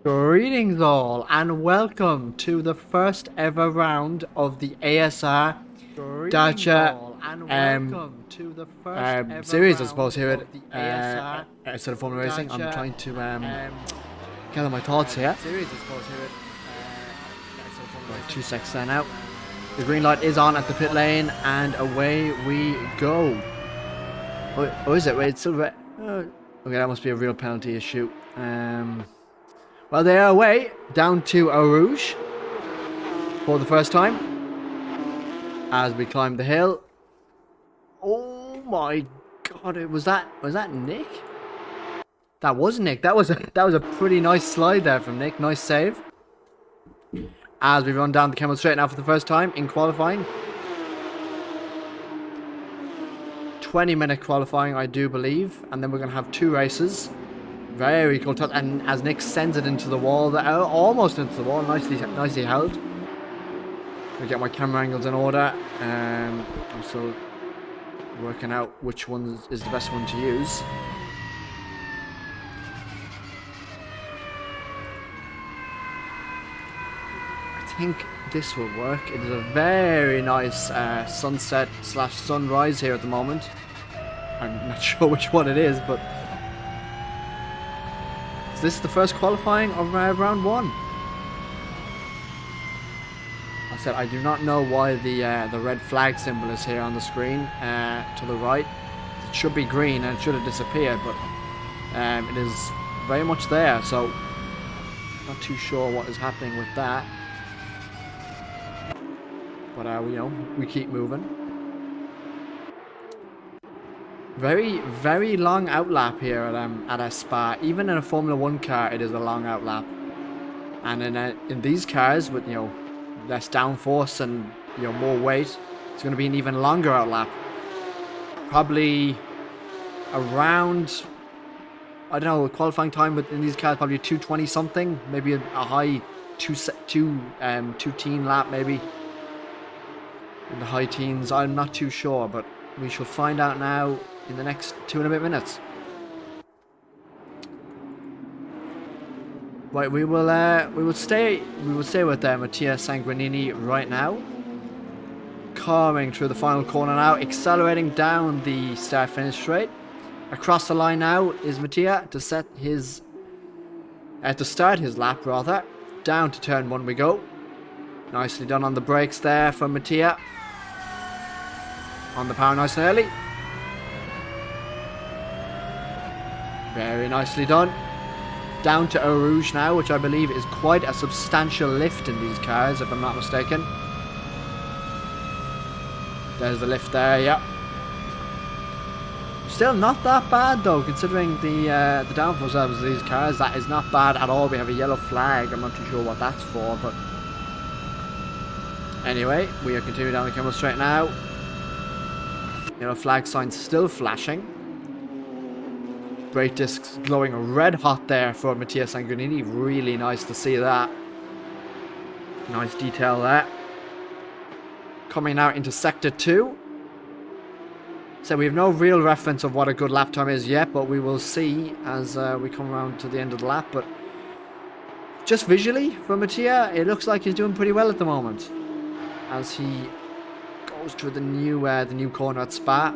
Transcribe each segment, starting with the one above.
Greetings all and welcome to the first ever round of the ASR Darche series, I suppose, here at Assetto Formula Racing. I'm trying to gather my thoughts here. Right, 2 seconds there now. The green light is on at the pit lane and away we go. Oh, is it? Wait, it's still red. Okay, that must be a real penalty issue. Well, they are away down to Eau Rouge for the first time as we climb the hill. Oh my God! Was that Nick? That was Nick. That was a pretty nice slide there from Nick. Nice save. As we run down the Camel Straight now for the first time in qualifying. 20-minute qualifying, I do believe, and then we're gonna have 2 races. Very cool touch, and as Nick sends it into the wall, almost into the wall, nicely held. I get my camera angles in order. I'm still working out which one is the best one to use. I think this will work. It is a very nice sunset / sunrise here at the moment. I'm not sure which one it is, but this is the first qualifying of round 1. I said I do not know why the red flag symbol is here on the screen to the right. It should be green and it should have disappeared, but it is very much there. So not too sure what is happening with that. But we keep moving. Very long outlap here at a Spa. Even in a Formula 1 car, it is a long outlap. And in these cars with less downforce and more weight, it's going to be an even longer outlap. Probably around, I don't know, qualifying time in these cars probably 2:20 something, maybe a high 2:10 lap maybe. In the high teens, I'm not too sure, but we shall find out now in the next 2 and a bit minutes. Right, we will stay with Mattia Sanguinini right now. Carving through the final corner now, accelerating down the start-finish straight. Across the line now is Mattia to start his lap rather. Down to turn 1 we go. Nicely done on the brakes there for Mattia. On the power nice and early. Very nicely done. Down to Eau Rouge now, which I believe is quite a substantial lift in these cars, if I'm not mistaken. There's the lift there, yeah. Still not that bad though, considering the downforce levels of these cars. That is not bad at all. We have a yellow flag. I'm not too sure what that's for, but anyway, we are continuing down the Camel Straight now. Yellow flag sign still flashing. Brake discs glowing red hot there for Mattia Sanguinini. Really nice to see that. Nice detail there. Coming now into Sector 2. So we have no real reference of what a good lap time is yet, but we will see as we come around to the end of the lap. But just visually for Mattia, it looks like he's doing pretty well at the moment. As he goes through the new corner at Spa.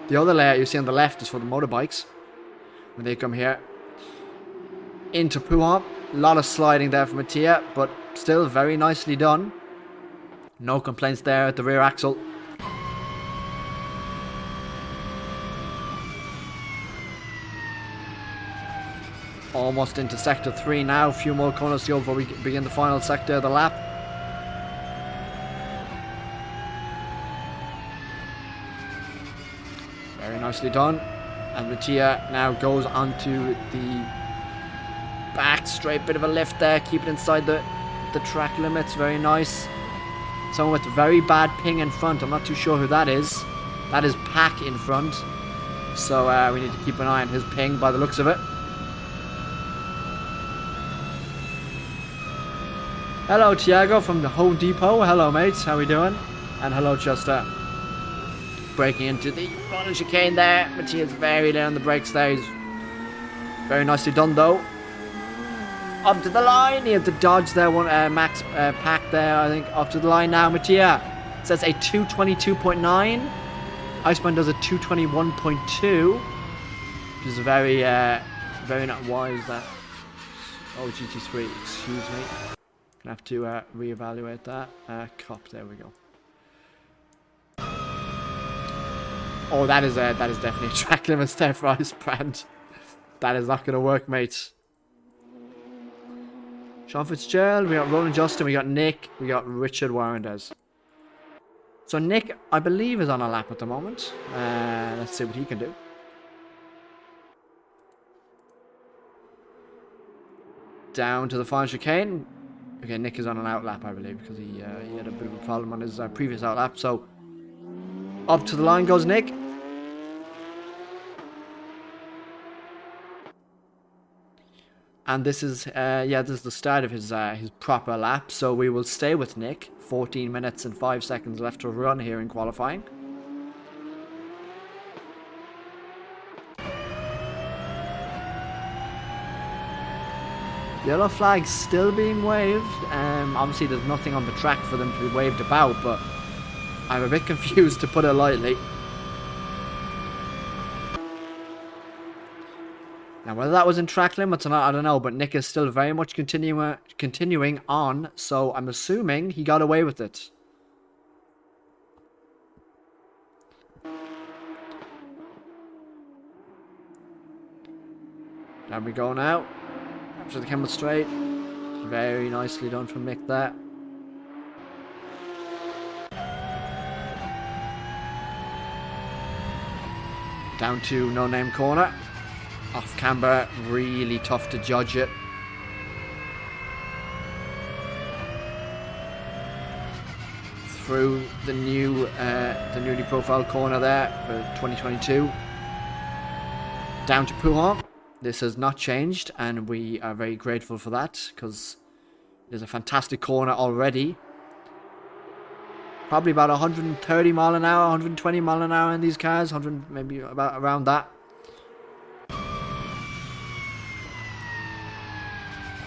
The other layer you see on the left is for the motorbikes. When they come here into Pouhon. A lot of sliding there for Mattia, but still very nicely done. No complaints there at the rear axle. Almost into Sector 3 now. A few more corners to go before we begin the final sector of the lap. Very nicely done. And Mattia now goes onto the back straight. Bit of a lift there. Keep it inside the track limits. Very nice. Someone with very bad ping in front. I'm not too sure who that is. That is Pack in front. So we need to keep an eye on his ping by the looks of it. Hello, Tiago from the Home Depot. Hello, mates. How we doing? And hello, Chester. Breaking into the final chicane there. Mattia's very low on the brakes there. He's very nicely done, though. Up to the line. He had to dodge there. One Max Pack there, I think. Up to the line now. Mattia says a 222.9. Iceman does a 221.2. Which is very, very not wise. That. Oh, GT3. Excuse me. Gonna have to reevaluate that. Cup. There we go. Oh, that is definitely a track limit there for Ice Brand. That is not gonna work, mate. Sean Fitzgerald, we got Roland Justin, we got Nick, we got Richard Warrendez. So Nick, I believe, is on a lap at the moment. Let's see what he can do. Down to the final chicane. Okay, Nick is on an outlap, I believe, because he had a bit of a problem on his previous outlap. So up to the line goes Nick. And this is, this is the start of his proper lap. So we will stay with Nick. 14 minutes and 5 seconds left to run here in qualifying. Yellow flag still being waved. Obviously there's nothing on the track for them to be waved about, but I'm a bit confused, to put it lightly. Now, whether that was in track limits or not, I don't know, but Nick is still very much continuing on, so I'm assuming he got away with it. There we go now. After the camera straight. Very nicely done from Nick there. Down to no name corner. Off camber, really tough to judge it. Through the newly profiled corner there for 2022. Down to Pouhon. This has not changed, and we are very grateful for that, because it is a fantastic corner already. Probably about 130 mile an hour, 120 mile an hour in these cars, 100, maybe about around that.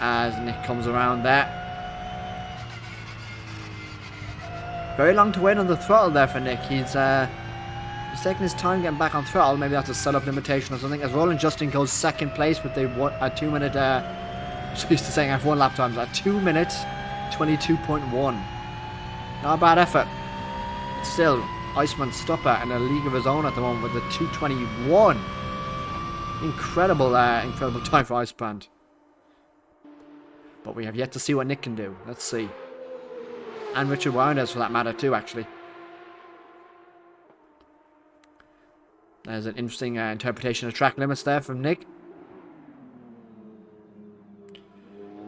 As Nick comes around there. Very long to wait on the throttle there for Nick. He's taking his time getting back on throttle. Maybe that's a setup limitation or something. As Roland Justin goes second place with a 2 minute, I'm used to saying F1 lap times, a 2 minute 22.1. Not a bad effort. But still, Iceman Stupper in a league of his own at the moment with a 2:21. Incredible, incredible time for Icebrand. But we have yet to see what Nick can do. Let's see. And Richard Warrendez for that matter too, actually. There's an interesting interpretation of track limits there from Nick.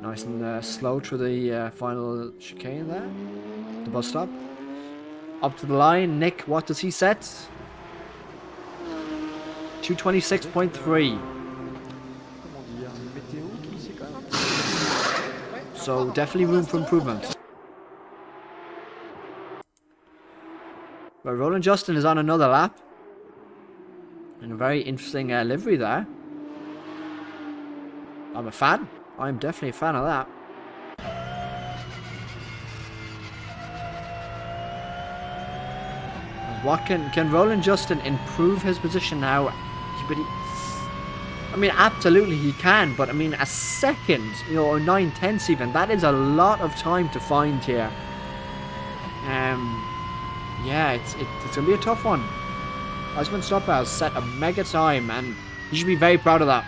Nice and slow through the final chicane there. The bus stop. Up to the line. Nick, what does he set? 226.3. So definitely room for improvement. But Roland Justin is on another lap. And a very interesting livery there. I'm a fan. I'm definitely a fan of that. What can Roland Justin improve his position now? I mean, absolutely he can, but I mean, a second, you know, or 9/10 even, that is a lot of time to find here. Yeah, it's gonna be a tough one. Iceman Stopper has set a mega time, and he should be very proud of that.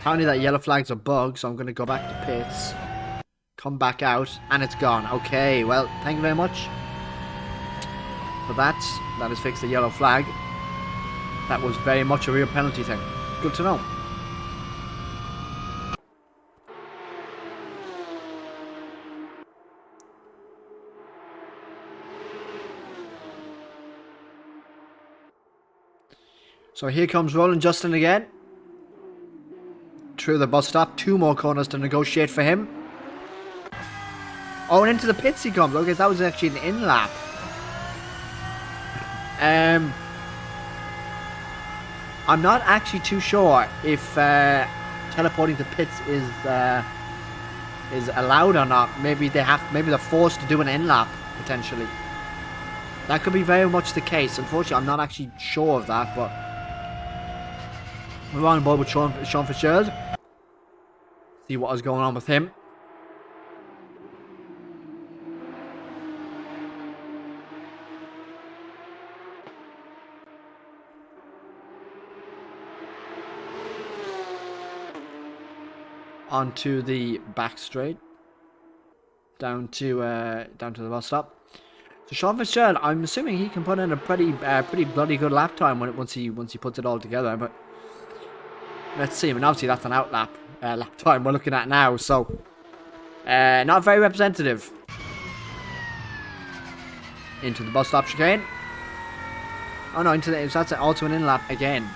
Apparently that yellow flag's a bug, so I'm going to go back to pits. Come back out, and it's gone. Okay, well, thank you very much for that. That has fixed the yellow flag. That was very much a real penalty thing. Good to know. So here comes Roland Justin again. Through the bus stop. 2 more corners to negotiate for him. Oh, and into the pits he comes. Okay, that was actually an in-lap. I'm not actually too sure if teleporting to pits is allowed or not. Maybe they're forced to do an in-lap, potentially. That could be very much the case. Unfortunately, I'm not actually sure of that, but we're on board with Sean Fitzgerald. See what is going on with him. Onto the back straight. Down to the bus stop. So Sean Fitzgerald, I'm assuming he can put in a pretty bloody good lap time once he puts it all together. But let's see. I mean, obviously that's an out lap time we're looking at now. So not very representative. Into the bus stop chicane. Oh no, that's also an in lap again.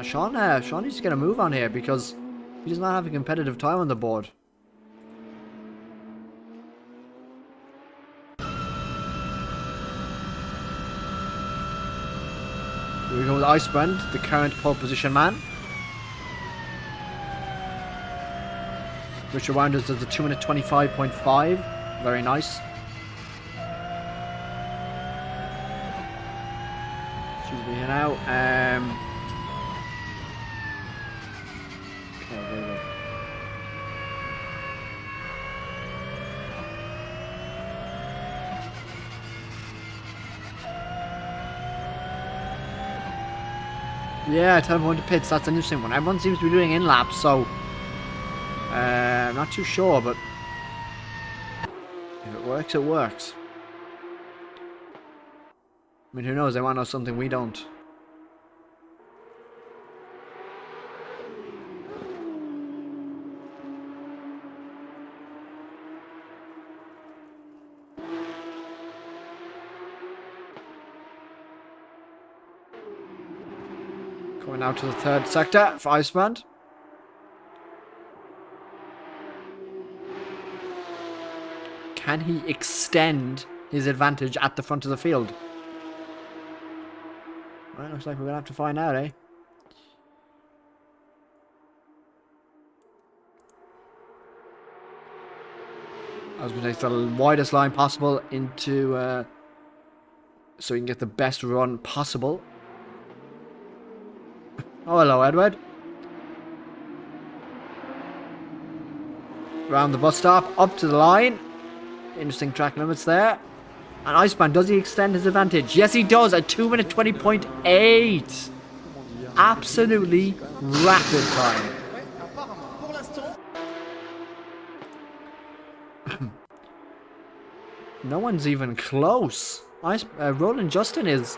Sean needs to get a move on here because he does not have a competitive time on the board. Here we go with Icebrand, the current pole position man. Richard Winders does a 2:25.5. Very nice. Excuse me here now. Okay, there we go. Yeah, teleport to pits, that's an interesting one. Everyone seems to be doing in-laps, so I'm not too sure, but if it works, it works. I mean, who knows, they might know something we don't. Going out to the third sector for Icebrand. Can he extend his advantage at the front of the field? Well, looks like we're going to have to find out, eh? Icebrand takes the widest line possible into... so he can get the best run possible. Oh, hello, Edward. Round the bus stop, up to the line. Interesting track limits there. And Icebrand, does he extend his advantage? Yes, he does. A 2:20.8. Absolutely rapid time. No one's even close. Roland Justin is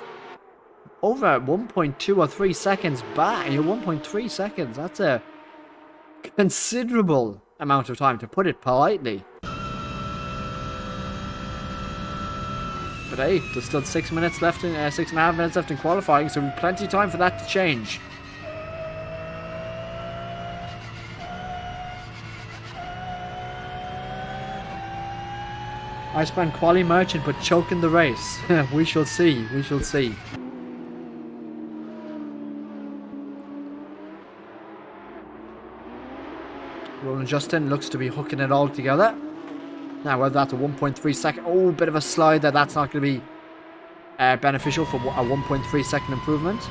over at 1.2 or 3 seconds back. You're 1.3 seconds. That's a considerable amount of time, to put it politely. But hey, there's still 6 minutes left in 6.5 minutes left in qualifying, so we've plenty of time for that to change. Icebrand quali merchant, but choking the race. We shall see. We shall see. Roland Justin looks to be hooking it all together. Now, whether that's a 1.3 second... Oh, bit of a slide there. That's not going to be beneficial for a 1.3 second improvement.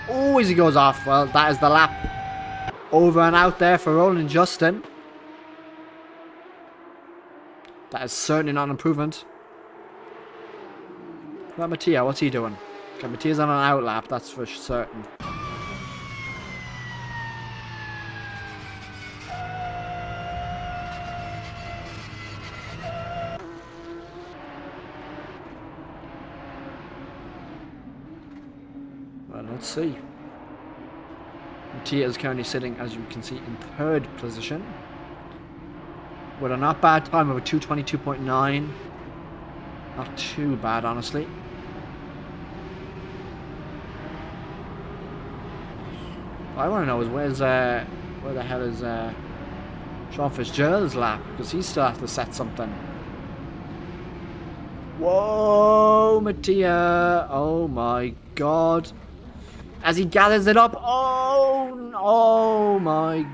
Oh, as he goes off. Well, that is the lap over and out there for Roland Justin. That is certainly not an improvement. What about Mattia? What's he doing? Okay, Mattia's on an out lap, that's for certain. Well, let's see. Mattia is currently sitting, as you can see, in third position. With a not bad time of a 2:22.9. Not too bad, honestly. I want to know is where the hell is Sean Fitzgerald's lap? Because he still has to set something. Whoa, Mattia. Oh my god. As he gathers it up. Oh my.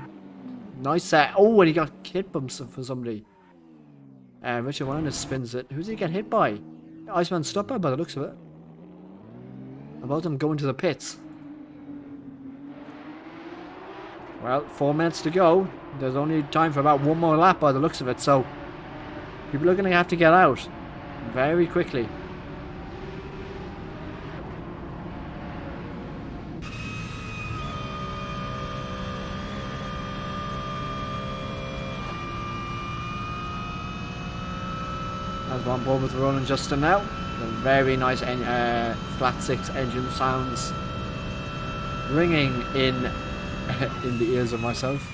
Nice set. Oh, and he got hit bumps for somebody. Richard Winer spins it. Who did he get hit by? Iceman Stopper by the looks of it. About them going to the pits. Well, 4 minutes to go. There's only time for about one more lap by the looks of it, so people are going to have to get out very quickly. As we're on board with Roland Justin now. The very nice flat 6 engine sounds ringing in the ears of myself.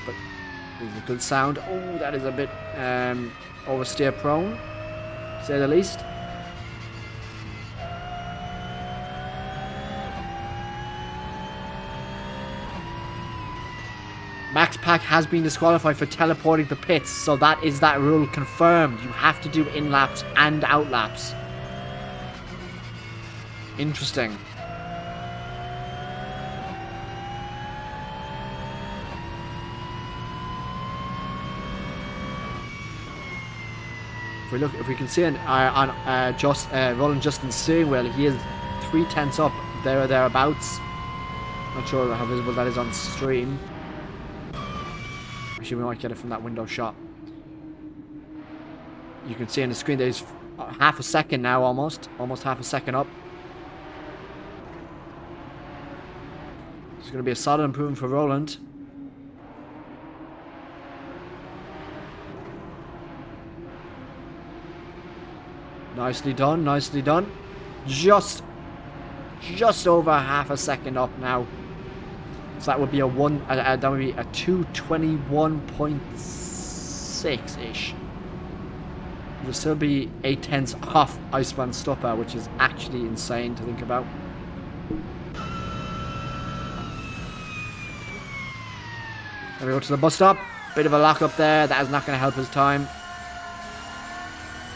But it's a good sound. Oh, that is a bit oversteer prone, to say the least. Max Pack has been disqualified for teleporting the pits, so that is that rule confirmed. You have to do in-laps and out-laps. Interesting. If we can see on Roland Justin's steering wheel, he is 3/10 up there or thereabouts. Not sure how visible that is on stream. Actually, we might get it from that window shot. You can see on the screen there's half a second now, almost half a second up. It's going to be a solid improvement for Roland. Nicely done, nicely done. Just over half a second up now. So that would be a 221.6-ish. It'll still be 8/10 off Iceman Stopper, which is actually insane to think about. There we go to the bus stop. Bit of a lock up there. That is not going to help his time.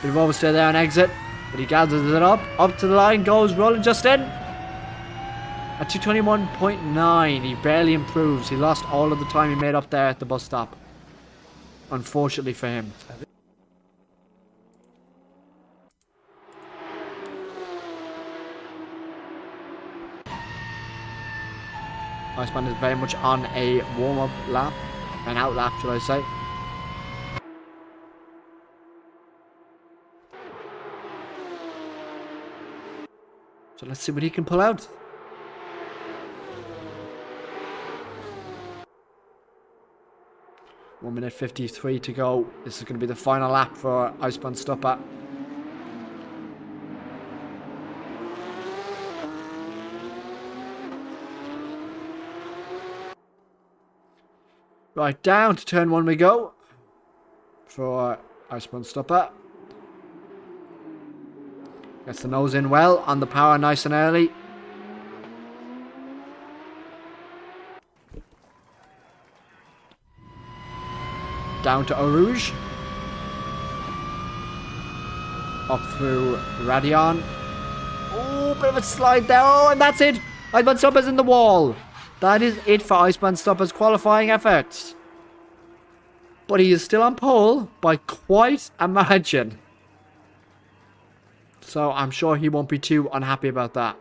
Bit of oversteer there on exit. But he gathers it up. Up to the line goes Roland Justin. At 221.9. He barely improves. He lost all of the time he made up there at the bus stop. Unfortunately for him. Iceman is very much on a warm-up lap. An out lap, should I say. So let's see what he can pull out. One minute 53 to go. This is going to be the final lap for Iceman Stopper. Right, down to turn 1 we go for Iceman Stopper. Gets the nose in well, on the power nice and early. Down to Eau Rouge. Up through Radion. Oh, bit of a slide there. Oh, and that's it. Iceman Stopper's in the wall. That is it for Iceman Stopper's qualifying efforts. But he is still on pole by quite a margin. So I'm sure he won't be too unhappy about that.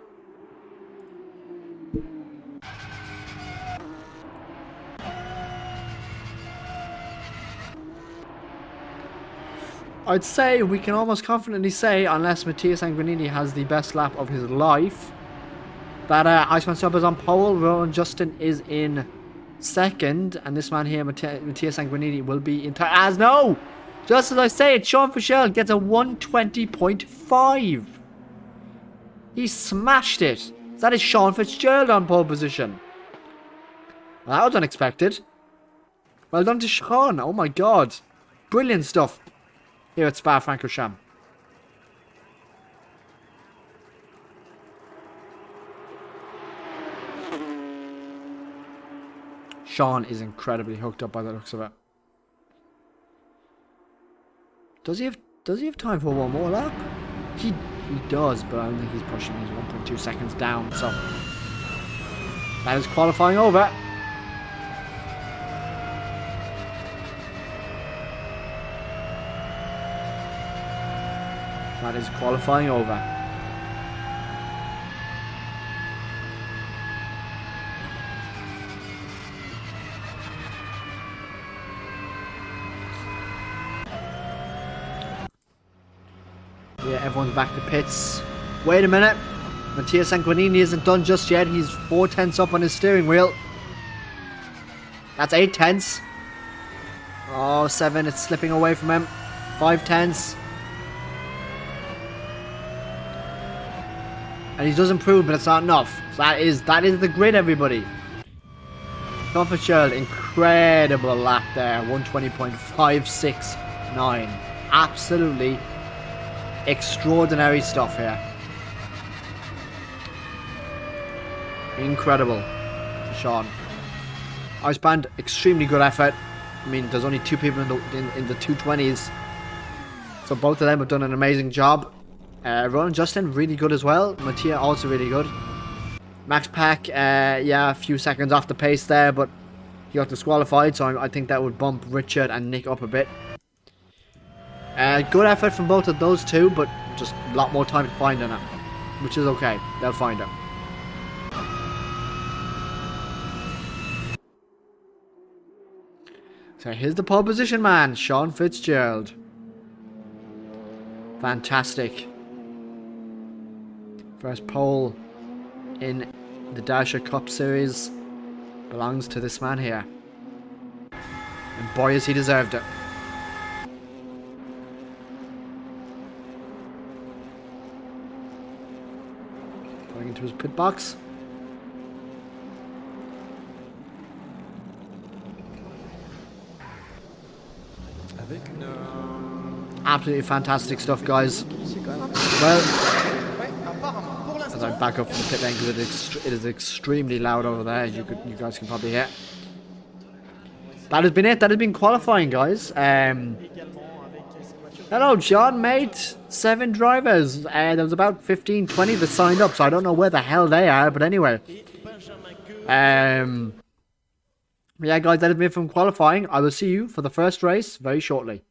I'd say we can almost confidently say, unless Mattia Sanguinini has the best lap of his life, that Iceman Stopper's on pole, Roland Justin is in second, and this man here, Mattia Sanguinini, will be in third. As no! Just as I say it, Sean Fitzgerald gets a 120.5. He smashed it. That is Sean Fitzgerald on pole position. Well, that was unexpected. Well done to Sean. Oh my god. Brilliant stuff here at Spa-Francorchamps. Sean is incredibly hooked up by the looks of it. Does he have time for one more lap? He does, but I don't think he's pushing. He's 1.2 seconds down, so that is qualifying over. That is qualifying over. Yeah, everyone's back to pits. Wait a minute. Mattia Sanguinini isn't done just yet. He's 4 tenths up on his steering wheel. That's 8 tenths. Oh, 7. It's slipping away from him. 5 tenths. And he does improve, but it's not enough. So that is the grid, everybody. Tom Fitzgerald, incredible lap there. 120.569. Absolutely extraordinary stuff here. Incredible, Sean. Ice Band, extremely good effort. I mean, there's only 2 people in the 220s, so both of them have done an amazing job. Ron and Justin, really good as well. Mattia, also really good. Max Pack, yeah, a few seconds off the pace there, but he got disqualified, so I think that would bump Richard and Nick up a bit. Good effort from both of those two, but just a lot more time to find them, which is okay. They'll find them. So here's the pole position man, Sean Fitzgerald. Fantastic. First pole in the Darche Cup Series belongs to this man here. And boy, has he deserved it. Going into his pit box. Absolutely fantastic stuff, guys. Well, as I back up from the pit lane, because it is extremely loud over there, as you guys can probably hear. That has been it. That has been qualifying, guys. Hello, John, mate. 7 drivers. There was about 15, 20 that signed up, so I don't know where the hell they are, but anyway. Yeah, guys, that has been it from qualifying. I will see you for the first race very shortly.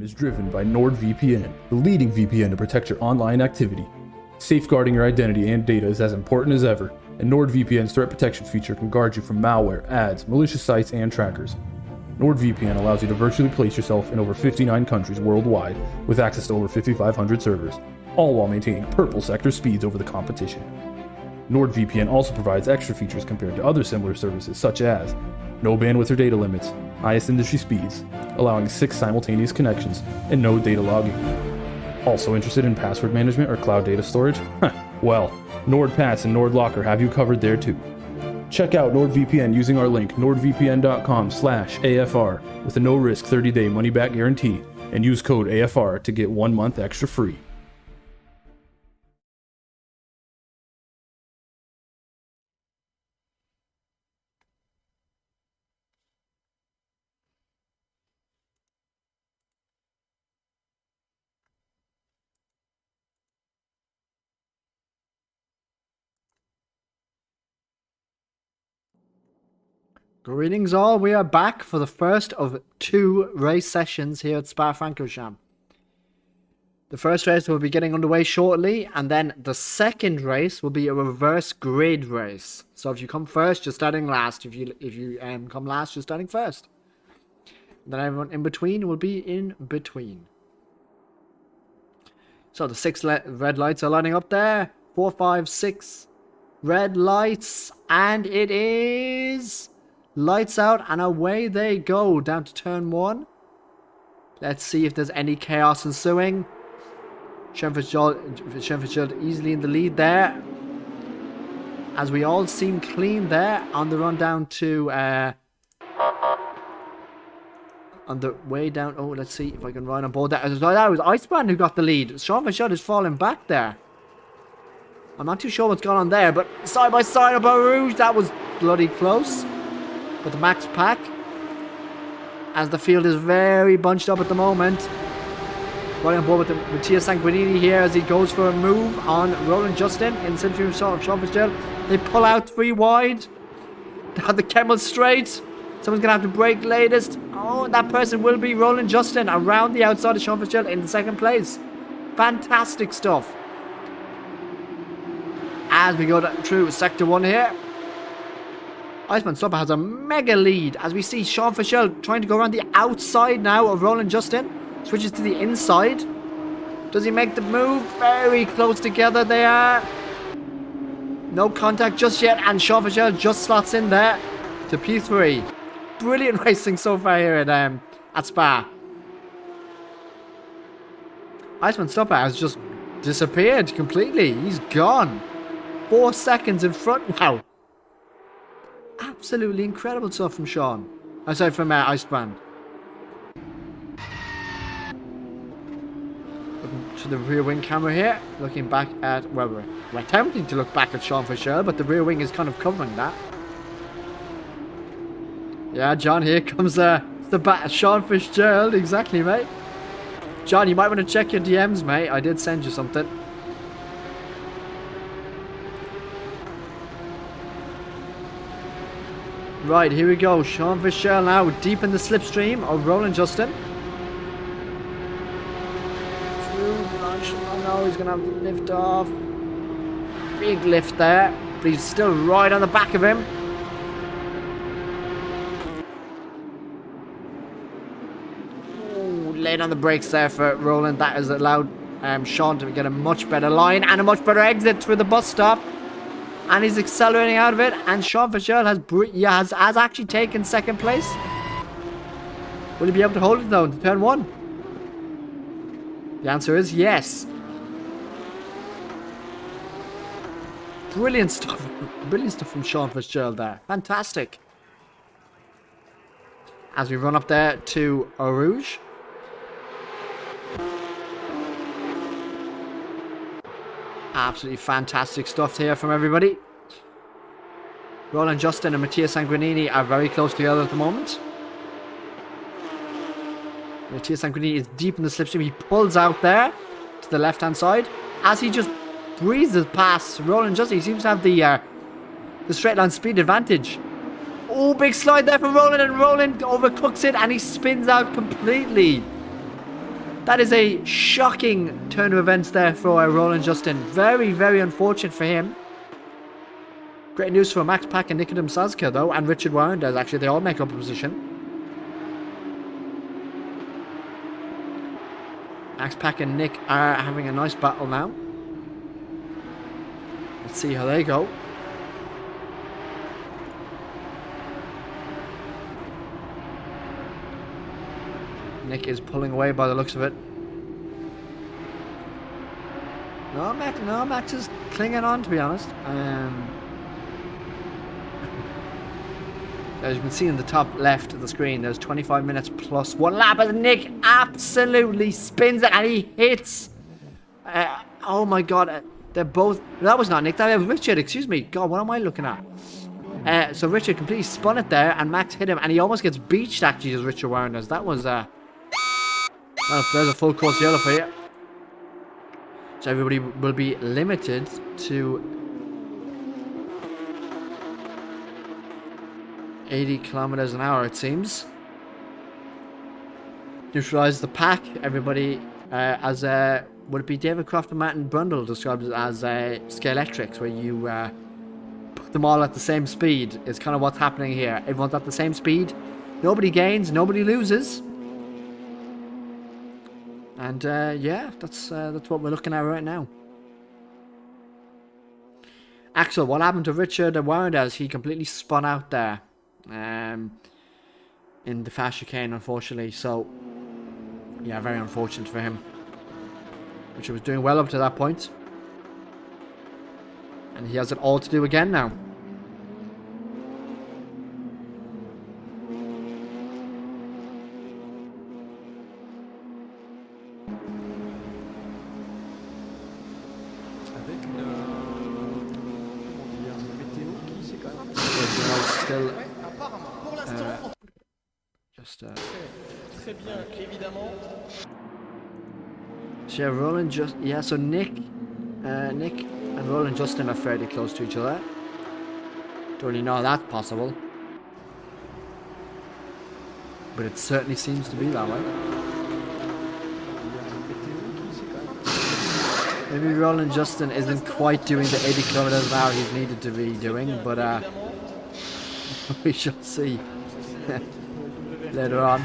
is driven by NordVPN, the leading VPN to protect your online activity. Safeguarding your identity and data is as important as ever, and NordVPN's threat protection feature can guard you from malware, ads, malicious sites, and trackers. NordVPN allows you to virtually place yourself in over 59 countries worldwide with access to over 5,500 servers, all while maintaining purple sector speeds over the competition. NordVPN also provides extra features compared to other similar services such as no bandwidth or data limits, highest industry speeds, allowing 6 simultaneous connections, and no data logging. Also interested in password management or cloud data storage? Well, NordPass and NordLocker have you covered there too. Check out NordVPN using our link nordvpn.com/AFR with a no-risk 30-day money-back guarantee and use code AFR to get 1 month extra free. Greetings all, we are back for the first of 2 race sessions here at Spa-Francorchamps. The first race will be getting underway shortly, and then the second race will be a reverse grid race. So if you come first, you're starting last. If you come last, you're starting first. And then everyone in between will be in between. So the 6 red lights are lining up there. 4, 5, 6 red lights, and it is lights out, and away they go down to turn 1. Let's see if there's any chaos ensuing. Sean Fitzgerald easily in the lead there, as we all seem clean there on the run down to on the way down. Oh, let's see if I can ride on board that. That was Iceman who got the lead. Sean Fitzgerald is falling back there. I'm not too sure what's going on there, but side by side of Rouge, that was bloody close with the max pack, as the field is very bunched up at the moment. Right on board with Mattia Sanguinini here as he goes for a move on Roland Justin in century of Sean Fitzgerald. They pull out 3 wide. Down the Kemmel straight. Someone's going to have to brake latest. Oh, that person will be Roland Justin around the outside of Sean Fitzgerald in second place. Fantastic stuff. As we go through Sector 1 here, Iceman Slupper has a mega lead as we see Sean Fitzgerald trying to go around the outside now of Roland Justin. Switches to the inside. Does he make the move? Very close together they are. No contact just yet, and Sean Fitzgerald just slots in there to P3. Brilliant racing so far here at Spa. Iceman Slupper has just disappeared completely. He's gone. 4 seconds in front now. Absolutely incredible stuff from Sean. I'm sorry, from Iceman. Looking to the rear wing camera here. Looking back at, well, we're attempting to look back at Sean Fitzgerald, but the rear wing is kind of covering that. Yeah, John, here comes the Sean Fitzgerald. Exactly, mate. John, you might want to check your DMs, mate. I did send you something. Right, here we go. Sean Fitzgerald now deep in the slipstream of Roland Justin. Oh no, he's going to have to lift off. Big lift there. But he's still right on the back of him. Ooh, late on the brakes there for Roland. That has allowed Sean to get a much better line and a much better exit through the bus stop. And he's accelerating out of it. And Sean Fitzgerald has actually taken second place. Will he be able to hold it though to turn 1? The answer is yes. Brilliant stuff. Brilliant stuff from Sean Fitzgerald there. Fantastic. As we run up there to Eau Rouge. Absolutely fantastic stuff here from everybody. Roland Justin and Mattia Sanguinini are very close together at the moment. Mattia Sanguinini is deep in the slipstream. He pulls out there to the left-hand side as he just breezes past Roland Justin. He seems to have the straight line speed advantage. Oh, big slide there from Roland, and Roland overcooks it and he spins out completely. That is a shocking turn of events there for Roland Justin. Very, very unfortunate for him. Great news for Max Pack and Nikodem Sazka, though, and Richard Warrenders. Actually, they all make up a position. Max Pack and Nick are having a nice battle now. Let's see how they go. Nick is pulling away by the looks of it. No, Max is clinging on, to be honest. As you can see in the top left of the screen, there's 25 minutes plus 1 lap, and Nick absolutely spins it, and he hits. Oh my god, they're both... That was not Nick, that was Richard, excuse me. God, what am I looking at? So Richard completely spun it there, and Max hit him, and he almost gets beached, actually, as Richard Warren does. That was... well, there's a full course yellow for you. So everybody will be limited to 80 kilometers an hour, it seems. Neutralize the pack. Everybody, as would it be David Croft and Martin Brundle described it as Scalextrics, where you put them all at the same speed. Is kind of what's happening here. Everyone's at the same speed. Nobody gains, nobody loses. And yeah, that's what we're looking at right now. Axel, what happened to Richard Warrenders? He completely spun out there. In the fast chicane, unfortunately. So yeah, very unfortunate for him, which he was doing well up to that point, and he has it all to do again now. Still très bien, évidemment. So yeah, Roland just so Nick and Roland Justin are fairly close to each other. Don't really know how that's possible, but it certainly seems to be that way. Maybe Roland Justin isn't quite doing the 80 kilometers an hour he's needed to be doing, but we shall see later on.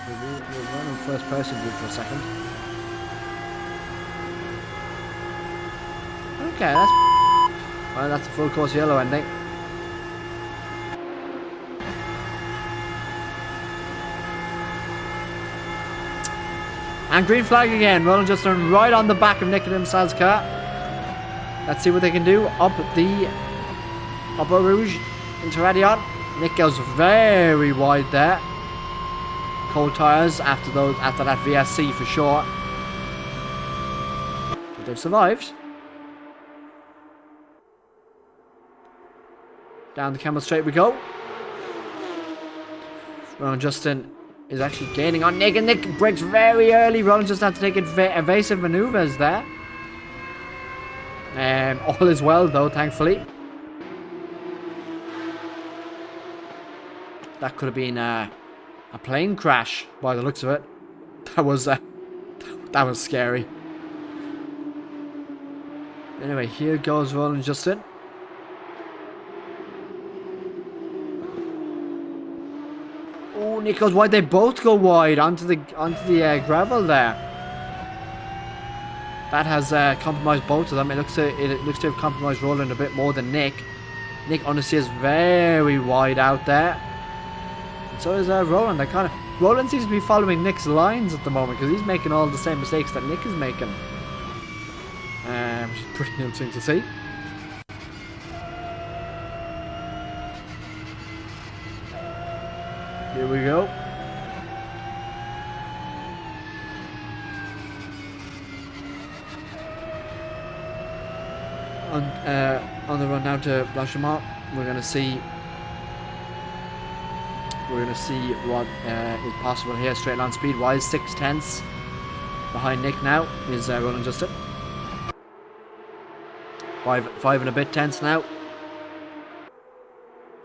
We'll run in first person view for a second. Okay, that's a full course yellow ending. And green flag again. Roland Justin right on the back of Nikodem Sazka. Let's see what they can do up the Upper Rouge into Radion. Nick goes very wide there. Cold tires after that VSC for sure. But they've survived. Down the Camel Straight we go. Roland Justin is actually gaining on Nick, and Nick brakes very early. Roland just had to take evasive maneuvers there. All is well though, thankfully. That could have been a plane crash by the looks of it. That was scary. Anyway, here goes Roland Justin. Oh, Nick goes wide. They both go wide onto the gravel there. That has compromised both of them. It looks to have compromised Roland a bit more than Nick. Nick honestly is very wide out there. And so is Roland. Roland seems to be following Nick's lines at the moment because he's making all the same mistakes that Nick is making. Which is pretty interesting to see. Here we go. On the run now to Blanchimont, we're going to see what is possible here. Straight line speed wise, 6/10 behind Nick now is Roland Justin. 5 and a bit tenths now.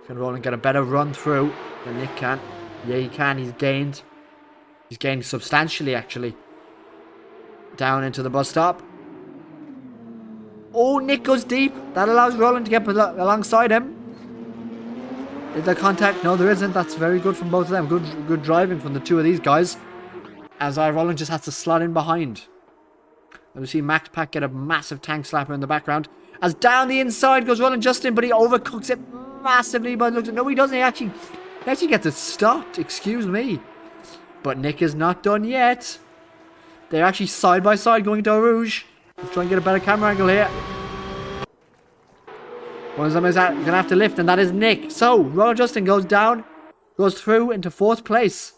Can Roland get a better run through than Nick can? Yeah, he can. He's gained He's gained substantially, actually. Down into the bus stop. Oh, Nick goes deep. That allows Roland to get alongside him. Is there contact? No, there isn't. That's very good from both of them. Good driving from the two of these guys. As Roland just has to slot in behind. And we see Max Pack get a massive tank slapper in the background. As down the inside goes Roland Justin, but he overcooks it massively. But looks, no, he doesn't. He actually gets it stopped. Excuse me. But Nick is not done yet. They're actually side by side going to Rouge. Let's try and get a better camera angle here. One of them is going to have to lift, and that is Nick. So, Roland Justin goes down, goes through into 4th place.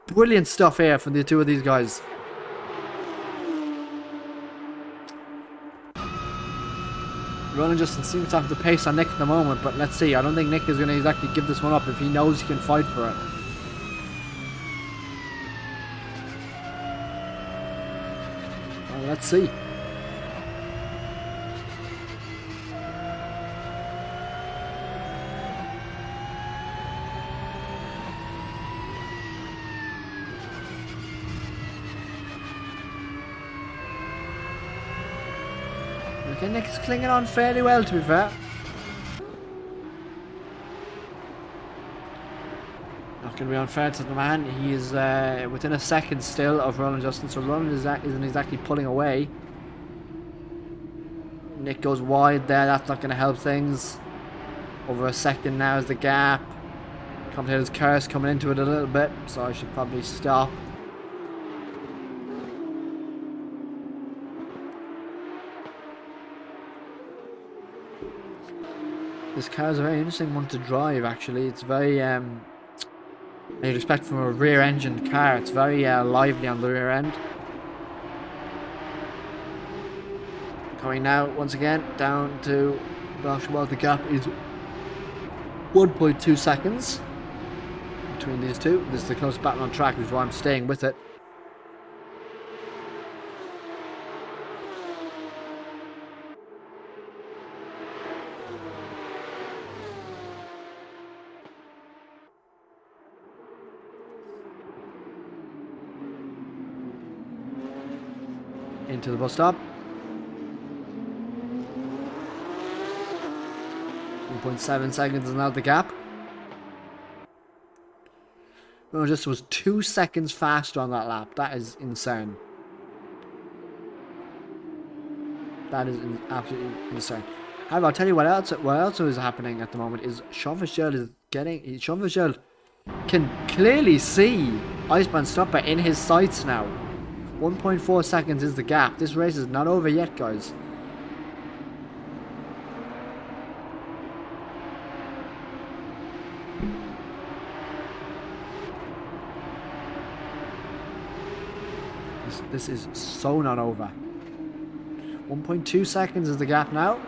Brilliant stuff here from the two of these guys. Roland Justin seems to have the pace on Nick at the moment, but let's see. I don't think Nick is going to exactly give this one up if he knows he can fight for it. Well, let's see. Okay, Nick's clinging on fairly well, to be fair. Not going to be unfair to the man. He is within a second still of Roland Justin, so Roland isn't exactly pulling away. Nick goes wide there. That's not going to help things. Over a second now is the gap. Commentator's curse coming into it a little bit, so I should probably stop. This car is a very interesting one to drive, actually. It's very, as you'd expect from a rear-engined car, it's very lively on the rear end. Coming now, once again, down to Basketball. The gap is 1.2 seconds between these two. This is the closest battle on track, which is why I'm staying with it. Into the bus stop. 1.7 seconds is now the gap. No, just was 2 seconds faster on that lap. That is insane. That is absolutely insane. However, I'll tell you what else is happening at the moment is Jean-Michel is getting... Jean-Michel can clearly see Iceman Stopper in his sights now. 1.4 seconds is the gap. This race is not over yet, guys. This is so not over. 1.2 seconds is the gap now.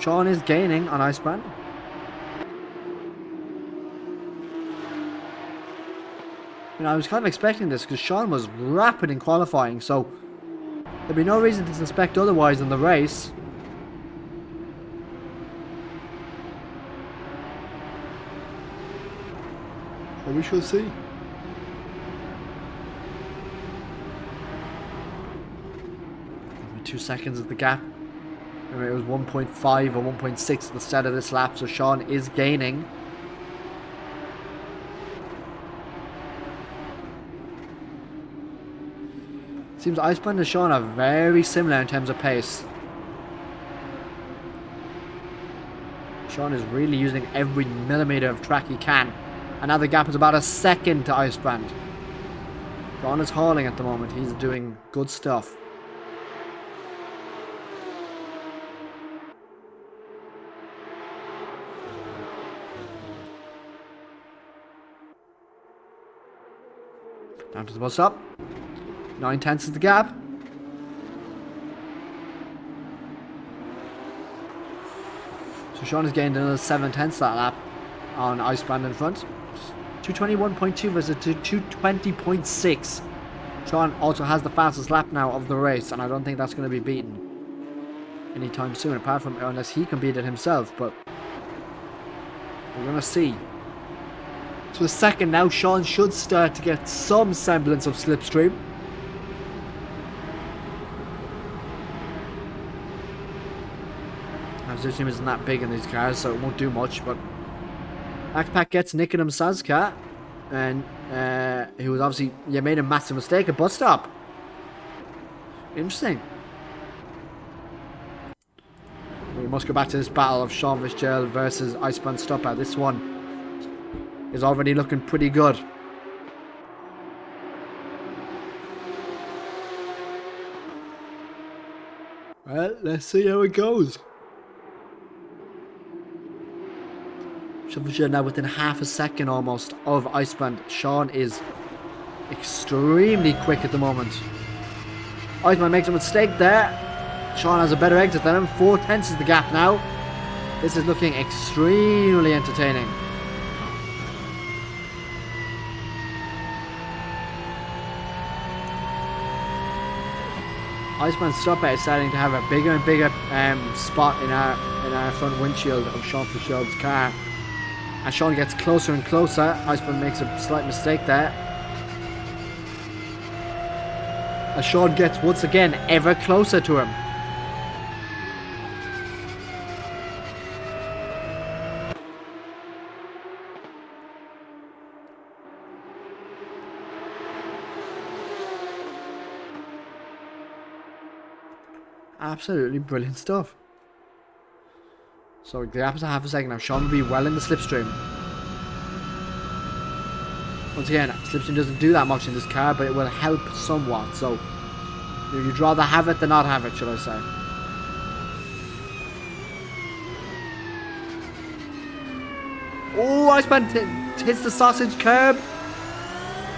Sean is gaining on Icebrand. You know, I was kind of expecting this because Sean was rapid in qualifying, so there'd be no reason to suspect otherwise in the race. But we shall see. Only 2 seconds is the gap. Remember, it was 1.5 or 1.6 at the start of this lap, so Sean is gaining. Seems Icebrand and Sean are very similar in terms of pace. Sean is really using every millimeter of track he can. And now the gap is about a second to Icebrand. Sean is hauling at the moment. He's doing good stuff. Down to the bus stop. 9 tenths is the gap. So Sean has gained another 7 tenths that lap on Icebrand in front. 221.2 versus 220.6. Sean also has the fastest lap now of the race, and I don't think that's going to be beaten anytime soon, apart from unless he can beat it himself, but we're going to see. So a second now, Sean should start to get some semblance of slipstream. Slipstream isn't that big in these cars, so it won't do much, but Backpack gets Nick and Sazka, and he was obviously, made a massive mistake at bus stop. Interesting. We must go back to this battle of Sean Fitzgerald versus Iceman Stopper. This one is already looking pretty good. Well, let's see how it goes. Sean Fitzgerald now within half a second almost of Iceman. Sean is extremely quick at the moment. Iceman makes a mistake there. Sean has a better exit than him. 4/10 is the gap now. This is looking extremely entertaining. Iceman Stopper is starting to have a bigger and bigger spot in our front windshield of Sean Fitzgerald's car. As Sean gets closer and closer, Iceman makes a slight mistake there. As Sean gets once again ever closer to him. Absolutely brilliant stuff. So the gap is a half a second now. Sean will be well in the slipstream. Once again, slipstream doesn't do that much in this car, but it will help somewhat. So you'd rather have it than not have it, should I say. Oh, Iceman hits the sausage curb.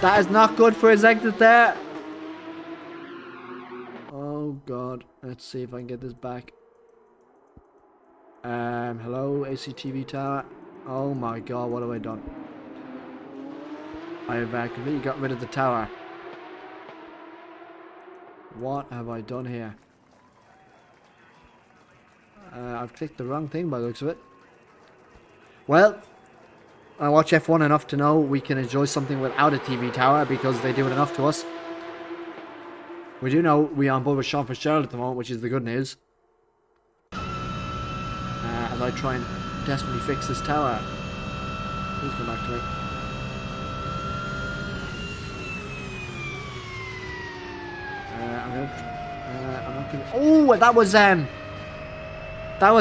That is not good for his exit there. Oh God, let's see if I can get this back. Hello, ACTV tower. Oh my God, what have I done? I have completely got rid of the tower. What have I done here? I've clicked the wrong thing by the looks of it. Well, I watch F1 enough to know we can enjoy something without a TV tower because they do it enough to us. We do know we are on board with Sean Fitzgerald at the moment, which is the good news. As I try and desperately fix this tower. Please come back to me. I'm not gonna... Oh, that was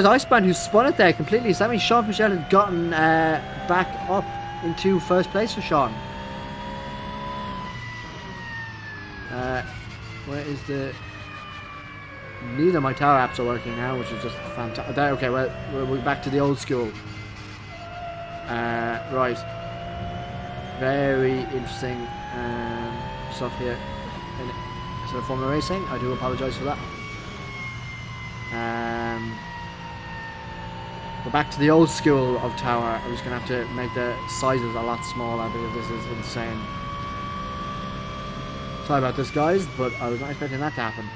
Iceman who spun it there completely. So that means Sean Fitzgerald had gotten back up into first place for Sean. Where is the... Neither of my tower apps are working now, which is just fantastic. Okay, well, we're back to the old school. Right. Very interesting stuff here. Instead of Formula Racing, I do apologise for that. We're back to the old school of tower. I'm just going to have to make the sizes a lot smaller because this is insane. Sorry about this, guys, but I was not expecting that to happen.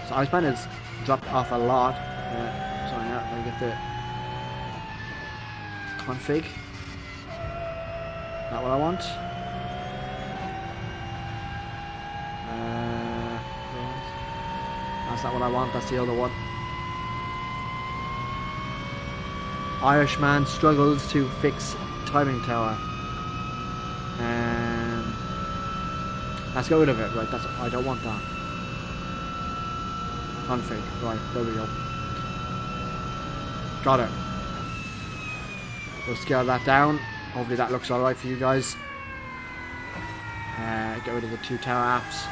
So Iceman has dropped off a lot. Sorry, now let me get the config. Not what I want. That's not what I want. That's the other one. Irishman struggles to fix timing tower. Let's get rid of it. Right, that's I don't want that. Config. Right, there we go. Got it. We'll scale that down. Hopefully that looks alright for you guys. Get rid of the two tower apps.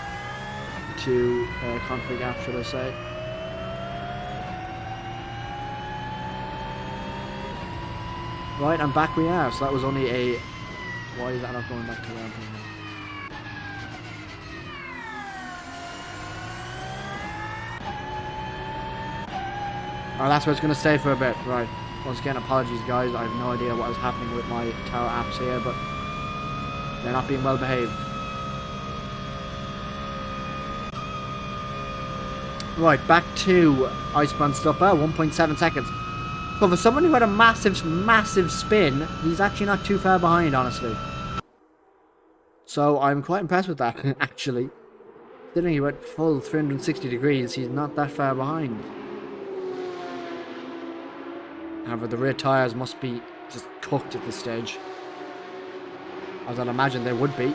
The two config apps, should I say. Right, and back we are. So that was only a... Why is that not going back to round thing? Oh, that's where it's going to stay for a bit. Right. Once again, apologies, guys. I have no idea what is happening with my tower apps here, but they're not being well behaved. Right, back to Iceman Stopper. 1.7 seconds. So for someone who had a massive spin, he's actually not too far behind, honestly. So I'm quite impressed with that, actually. Considering he went full 360 degrees, he's not that far behind. However, the rear tyres must be just cooked at this stage. As I'd imagine they would be.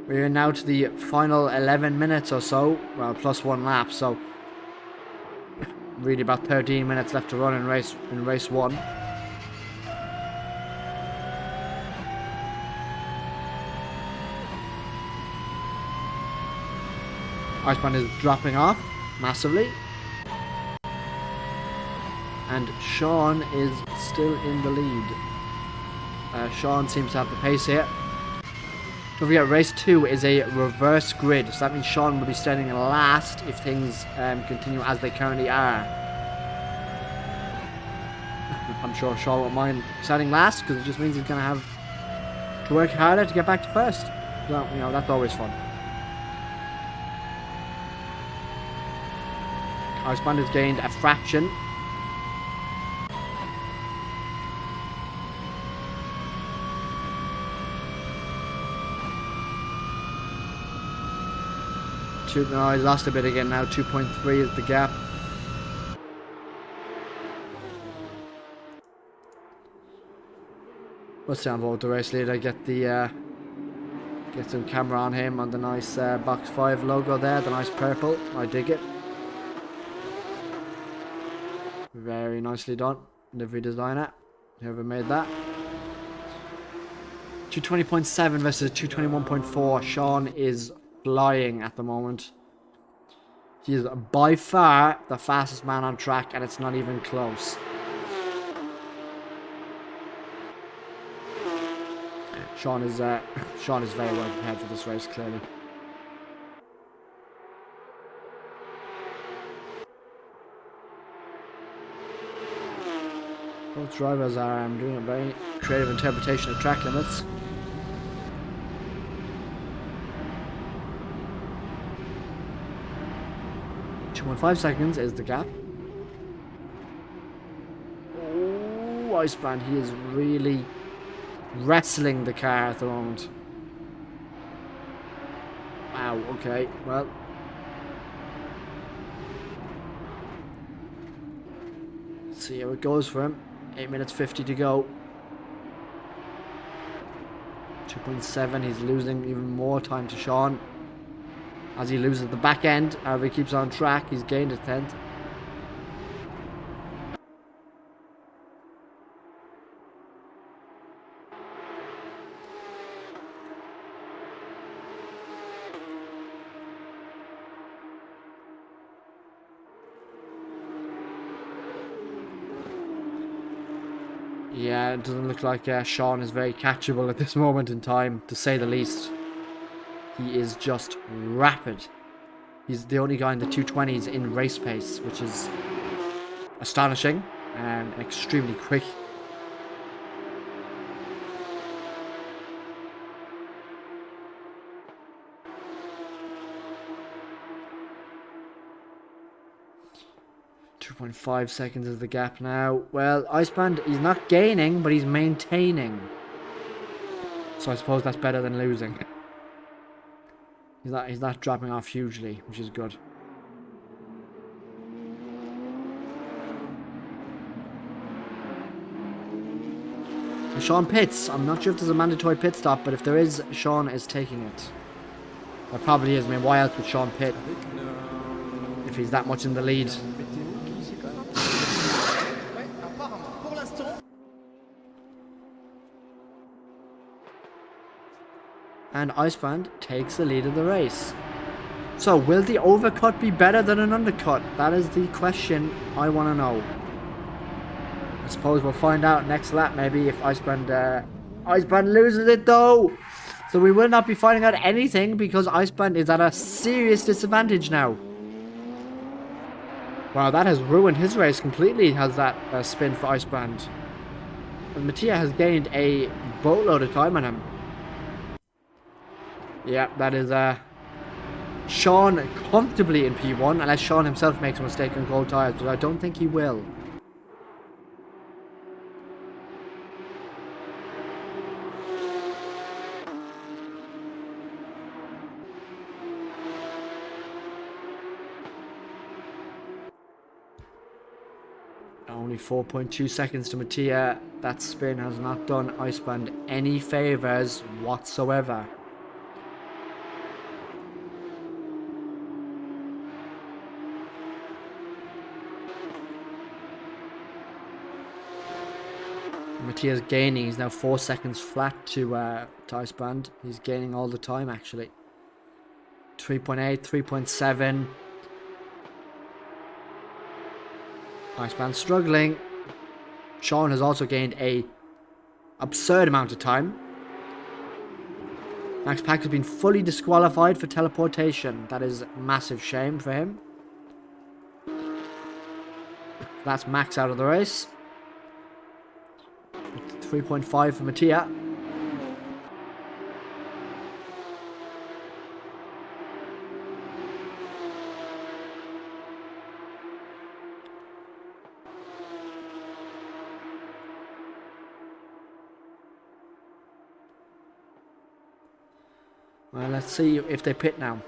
We're now to the final 11 minutes or so. Well, plus 1 lap, so really about 13 minutes left to run in race 1. Iceman is dropping off massively. And Sean is still in the lead. Sean seems to have the pace here. Don't forget, race 2 is a reverse grid, so that means Sean will be starting last if things continue as they currently are. I'm sure Sean won't mind starting last, because it just means he's going to have to work harder to get back to first. So, you know, that's always fun. Iceman has gained a fraction. No, he's lost a bit again now. 2.3 is the gap. Let's downvote the race leader. Get some camera on him on the nice box 5 logo there. The nice purple. I dig it. Very nicely done. Livery designer. Whoever made that. 220.7 versus 221.4. Sean is flying at the moment. He is by far the fastest man on track, and it's not even close. Sean is very well prepared for this race, clearly. Both drivers are doing a very creative interpretation of track limits. 2.5 seconds is the gap. Oh, Iceman, he is really wrestling the car at the moment. Wow, okay, well. Let's see how it goes for him. 8 minutes 50 to go. 2.7, he's losing even more time to Sean. As he loses the back end, however he keeps on track, he's gained a 10th. Yeah, it doesn't look like Sean is very catchable at this moment in time, to say the least. He is just rapid. He's the only guy in the 220s in race pace, which is astonishing and extremely quick. .5 seconds is the gap now. Well, Iceman, he's not gaining, but he's maintaining. So I suppose that's better than losing. He's not dropping off hugely, which is good. And Sean pits. I'm not sure if there's a mandatory pit stop, but if there is, Sean is taking it. There probably is. I mean, why else would Sean pit if he's that much in the lead? And Iceman takes the lead of the race. So, will the overcut be better than an undercut? That is the question I want to know. I suppose we'll find out next lap, maybe, if Iceman loses it, though. So we will not be finding out anything, because Iceman is at a serious disadvantage now. Wow, that has ruined his race completely, has that spin for Iceman. And Mattia has gained a boatload of time on him. Yeah, that is Sean comfortably in P1, unless Sean himself makes a mistake on cold tyres, but I don't think he will. Only 4.2 seconds to Mattia. That spin has not done Iceband any favours whatsoever. Mattia's gaining. He's now 4 seconds flat to Iceband. He's gaining all the time actually. 3.8, 3.7. Iceband struggling. Sean has also gained a absurd amount of time. Max Pack has been fully disqualified for teleportation. That is a massive shame for him. That's Max out of the race. 3.5 for Mattia. Well, let's see if they pit now.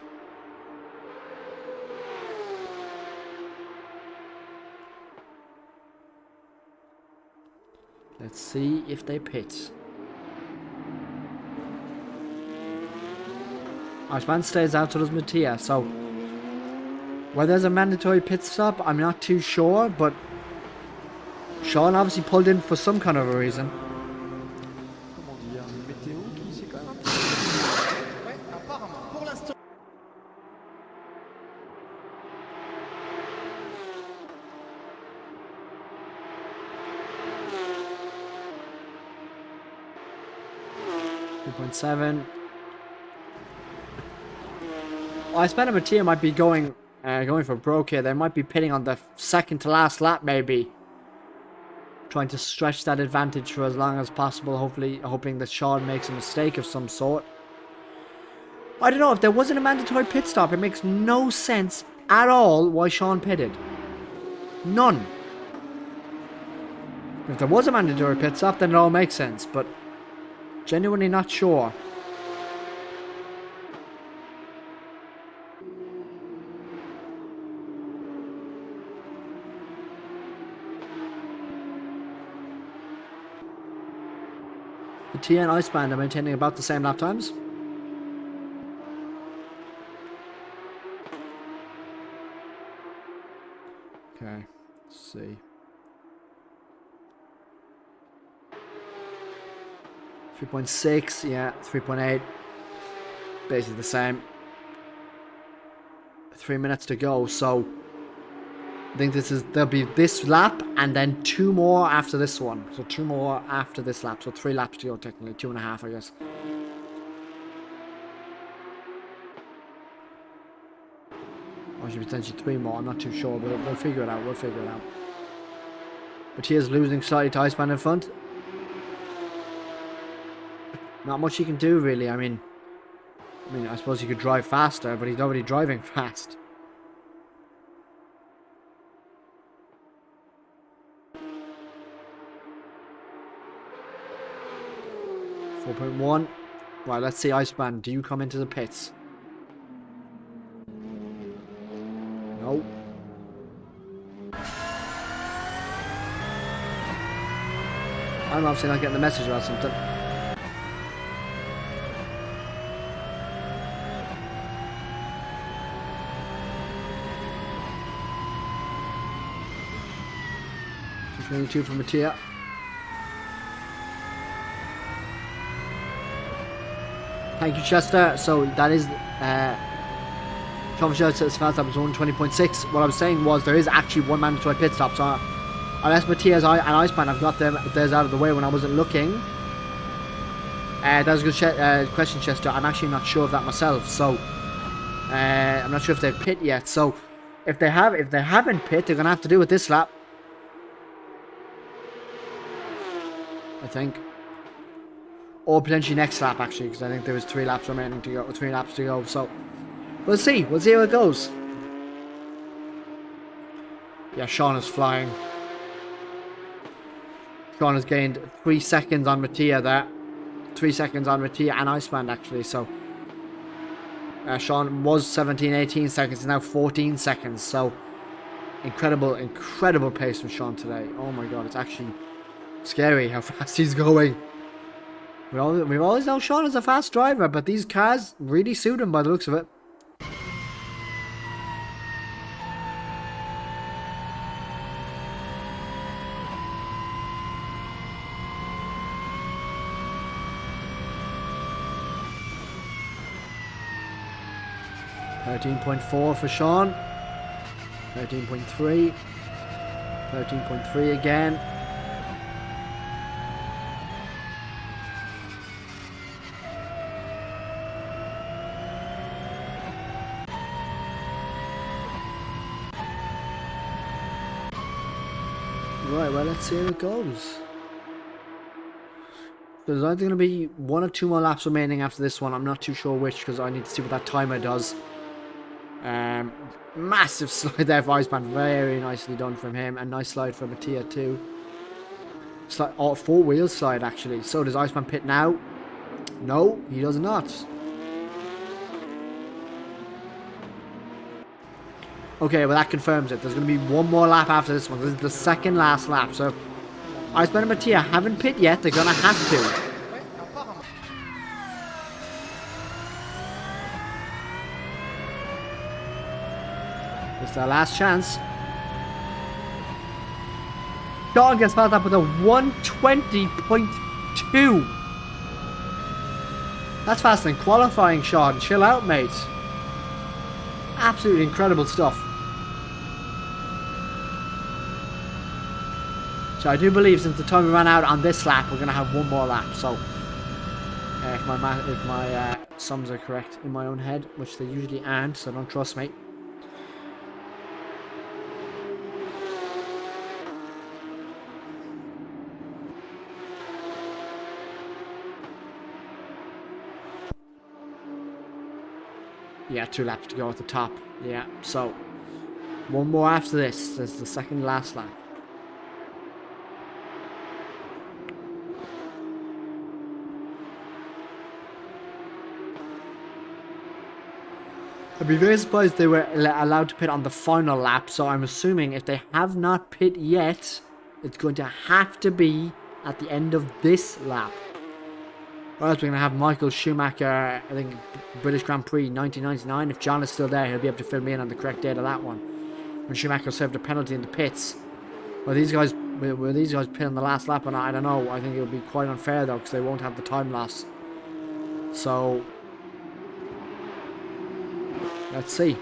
Let's see if they pit. Iceband stays out, so does Mattia. So, whether there's a mandatory pit stop, I'm not too sure, but Sean obviously pulled in for some kind of a reason. 2.7. Iceband and Mattia might be going for broke here. They might be pitting on the second to last lap, maybe. Trying to stretch that advantage for as long as possible, hopefully hoping that Sean makes a mistake of some sort. I don't know, if there wasn't a mandatory pit stop, it makes no sense at all why Sean pitted. None. If there was a mandatory pit stop, then it all makes sense, but genuinely not sure. Mattia and Iceband are maintaining about the same lap times. Okay, let's see. 3.6, yeah, 3.8. Basically the same. 3 minutes to go, so I think there'll be this lap and then 2 more after this one. So 2 more after this lap. So 3 laps to go technically. 2.5, I guess. Or should be potentially 3 more. I'm not too sure, but we'll figure it out. We'll figure it out. But he is losing slightly to Iceband in front. Not much he can do really. I mean, I suppose he could drive faster, but he's already driving fast. 4.1. Right, let's see, Iceband, do you come into the pits? No. I'm obviously not getting the message about something. Two from Mattia. Thank you, Chester. So that is Tom Shout says fast lap was 120.6. What I was saying was there is actually one mandatory pit stop. So unless Mattia's and Iceband have got theirs out of the way when I wasn't looking. That was a good question, Chester. I'm actually not sure of that myself. So I'm not sure if they've pit yet. So if they haven't pit, they're gonna have to do it this lap. I think, or potentially next lap actually, because I think there was 3 laps remaining to go, 3 laps to go. So We'll see. We'll see how it goes. Yeah, Sean is flying. Sean has gained 3 seconds on Mattia there. 3 seconds on Mattia and Iceman actually, so Sean was 17, 18 seconds, is now 14 seconds, so incredible pace from Sean today. Oh my god, it's actually scary how fast he's going. We've always known Sean is a fast driver, but these cars really suit him by the looks of it. .4 for Sean. 13.3. 13.3 again. Right, well, let's see how it goes. There's either going to be 1 or 2 more laps remaining after this one. I'm not too sure which, because I need to see what that timer does. Massive slide there for Iceman. Very nicely done from him. A nice slide from Mattia too. Slide, oh, 4-wheel slide actually. So does Iceman pit now? No, he does not. Okay, well that confirms it. There's going to be 1 more lap after this one. This is the second last lap. So Iceman and Mattia haven't pit yet. They're going to have to. It's their last chance. Sean gets fouled up with a 120.2. That's faster than qualifying, Sean. Chill out, mate. Absolutely incredible stuff. So I do believe since the time we ran out on this lap, we're going to have 1 more lap. So if my sums are correct in my own head, which they usually aren't, so don't trust me. Yeah, 2 laps to go at the top. Yeah, so 1 more after this. There's the second last lap. I'd be very surprised if they were allowed to pit on the final lap, so I'm assuming if they have not pit yet, it's going to have to be at the end of this lap. Or else we're going to have Michael Schumacher, I think, British Grand Prix 1999. If John is still there, he'll be able to fill me in on the correct date of that one. When Schumacher served a penalty in the pits. Will these guys pit on the last lap or not? I don't know. I think it'll be quite unfair though, because they won't have the time loss. So let's see.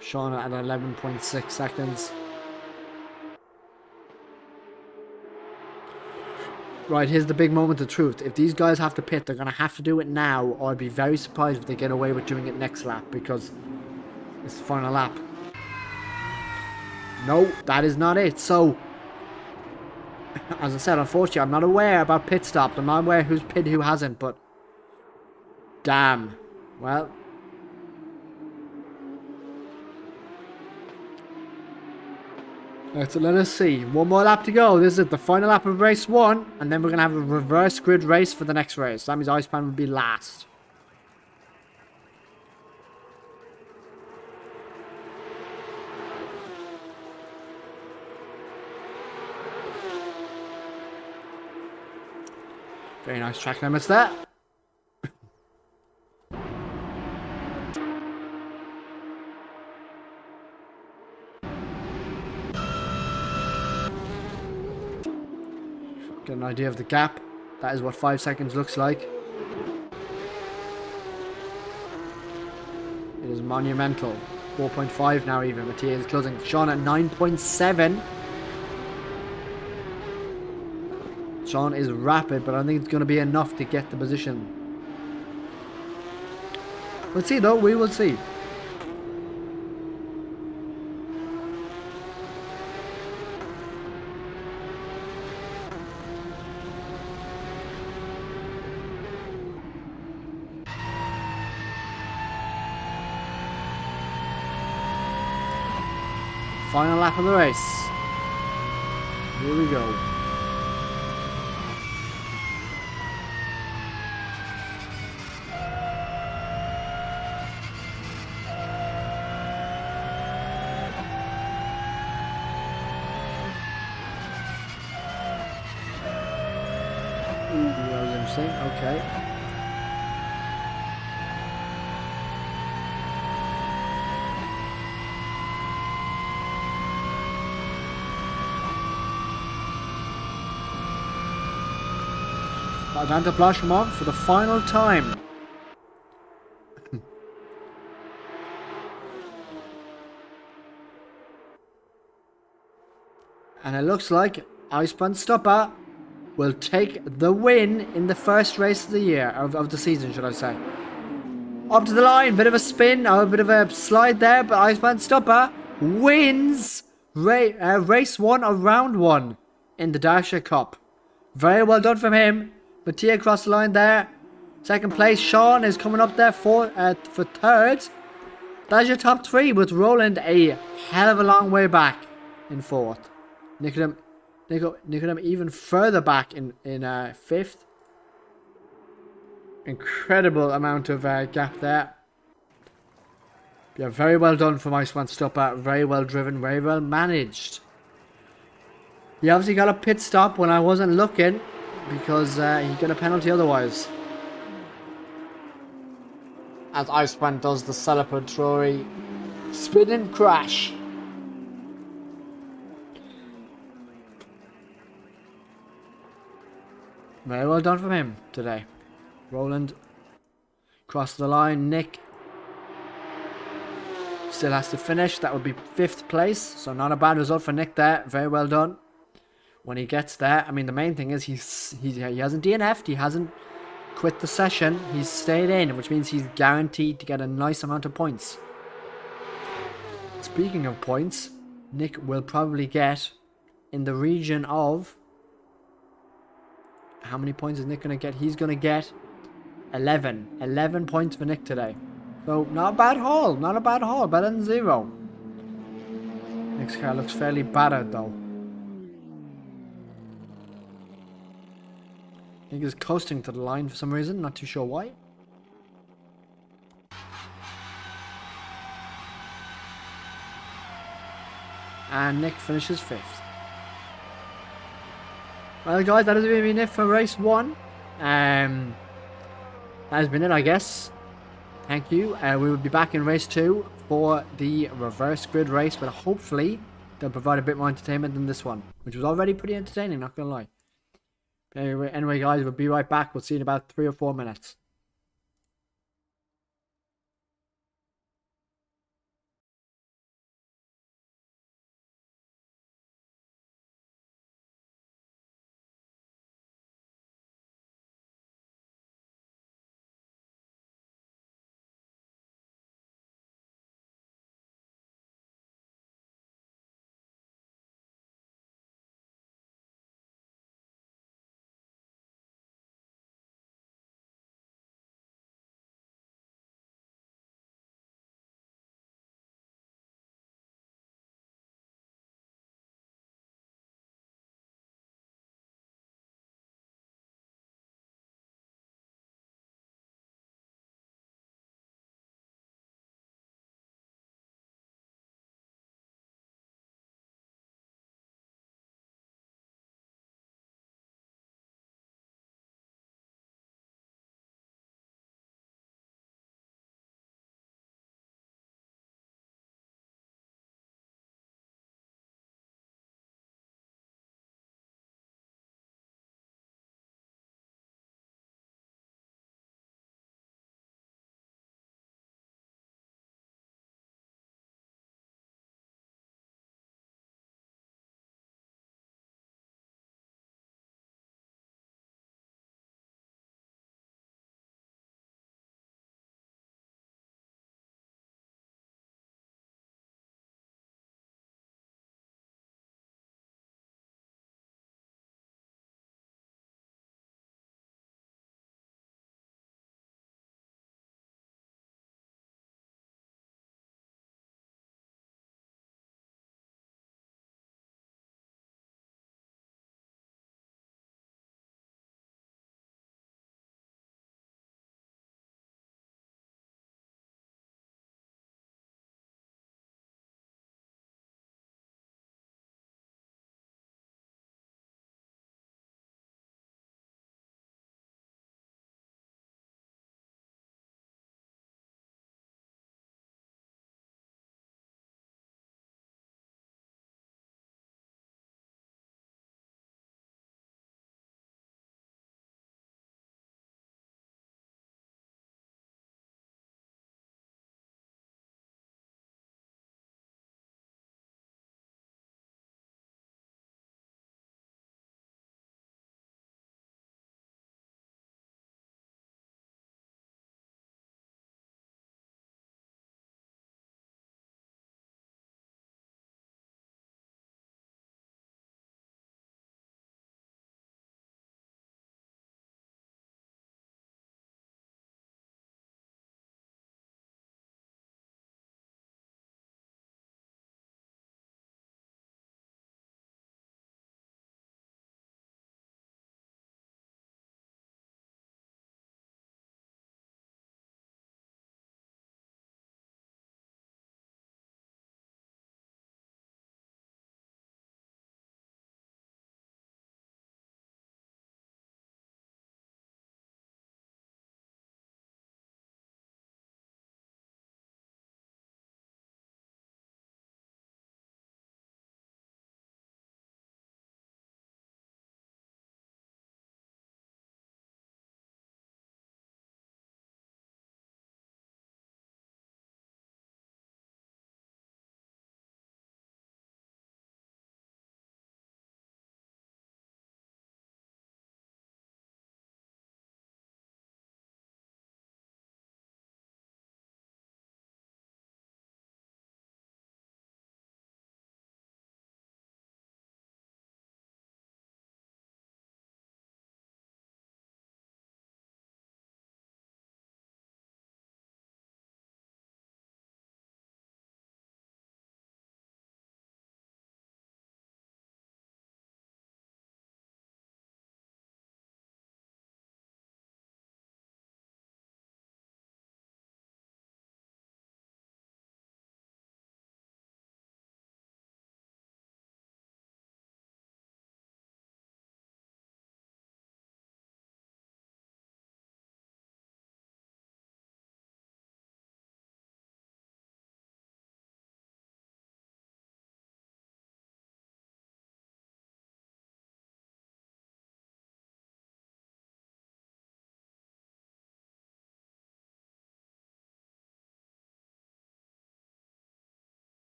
Sean at 11.6 seconds. Right, here's the big moment of truth. If these guys have to pit, they're going to have to do it now, or I'd be very surprised if they get away with doing it next lap, because it's the final lap. No, that is not it. So, as I said, unfortunately, I'm not aware about pit stops. I'm not aware who's pit, who hasn't, but damn. Well, let us see. 1 more lap to go. This is the final lap of race 1, and then we're going to have a reverse grid race for the next race. That means Iceman will be last. Very nice track limits there. Get an idea of the gap. That is what 5 seconds looks like. It is monumental. 4.5 now even. Mattia is closing. Sean at 9.7. Sean is rapid, but I think it's going to be enough to get the position. Let's see though. We will see. final lap of the race. Here we go. Ooh, that was interesting. Okay. Down to Blanchemont for the final time. And it looks like Iceman Stopper will take the win in the first race of the year, of the season, should I say. Up to the line, bit of a spin, or a bit of a slide there, but Iceman Stopper wins race 1 of round 1 in the Darche Cup. Very well done from him. Mattia crossed the line there. Second place, Sean is coming up there for third. That's your top 3, with Roland a hell of a long way back in 4th. Nicodem even further back in 5th. Incredible amount of gap there. Yeah, very well done for Iceman Stopper. Very well driven, very well managed. He obviously got a pit stop when I wasn't looking, because he got a penalty otherwise. As Iceman does the celebratory spinning crash. Very well done from him today. Roland crossed the line. Nick still has to finish. That would be 5th place. So not a bad result for Nick there. Very well done. When he gets there, I mean, the main thing is he hasn't DNF'd. He hasn't quit the session. He's stayed in, which means he's guaranteed to get a nice amount of points. Speaking of points, Nick will probably get in the region of... How many points is Nick going to get? He's going to get 11. 11 points for Nick today. So, not a bad haul. Not a bad haul. Better than 0. Nick's car looks fairly battered, though. I think he's coasting to the line for some reason. Not too sure why. And Nick finishes 5th. Well, guys, that has been it for race 1. That has been it, I guess. Thank you. We will be back in race 2 for the reverse grid race, but hopefully they'll provide a bit more entertainment than this one, which was already pretty entertaining, not gonna lie. Anyway, guys, we'll be right back. We'll see you in about 3 or 4 minutes.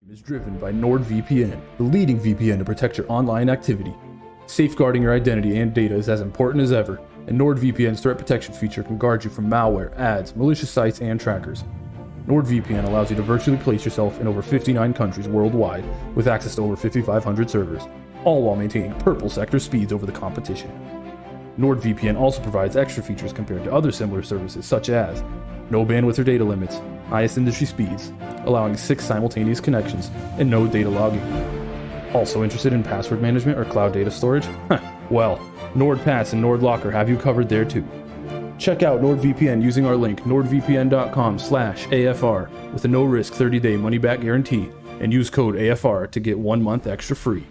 is driven by NordVPN, the leading VPN to protect your online activity. Safeguarding your identity and data is as important as ever, and NordVPN's threat protection feature can guard you from malware, ads, malicious sites, and trackers. NordVPN allows you to virtually place yourself in over 59 countries worldwide with access to over 5,500 servers, all while maintaining purple sector speeds over the competition. NordVPN also provides extra features compared to other similar services such as no bandwidth or data limits, highest industry speeds, allowing 6 simultaneous connections, and no data logging. Also interested in password management or cloud data storage? Well, NordPass and NordLocker have you covered there too. Check out NordVPN using our link nordvpn.com/AFR with a no-risk 30-day money-back guarantee and use code AFR to get 1 month extra free.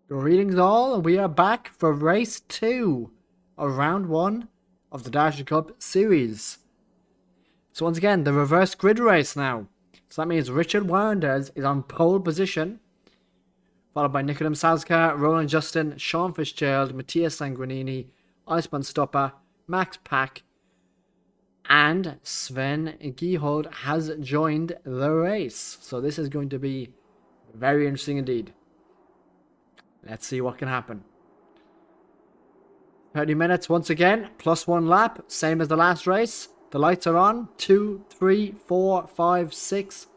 Greetings all, and we are back for race 2 of round 1 of the Darche Series. So once again, the reverse grid race now. So that means Richard Warrenders is on pole position, followed by Nikodem Salzka, Roland Justin, Sean Fitzgerald, Matthias Sanguinini, Iceman Stopper, Max Pack, and Sven Giehold has joined the race. So this is going to be very interesting indeed. Let's see what can happen. 30 minutes once again, plus 1 lap, same as the last race. The lights are on. 2, 3, 4, 5, 6.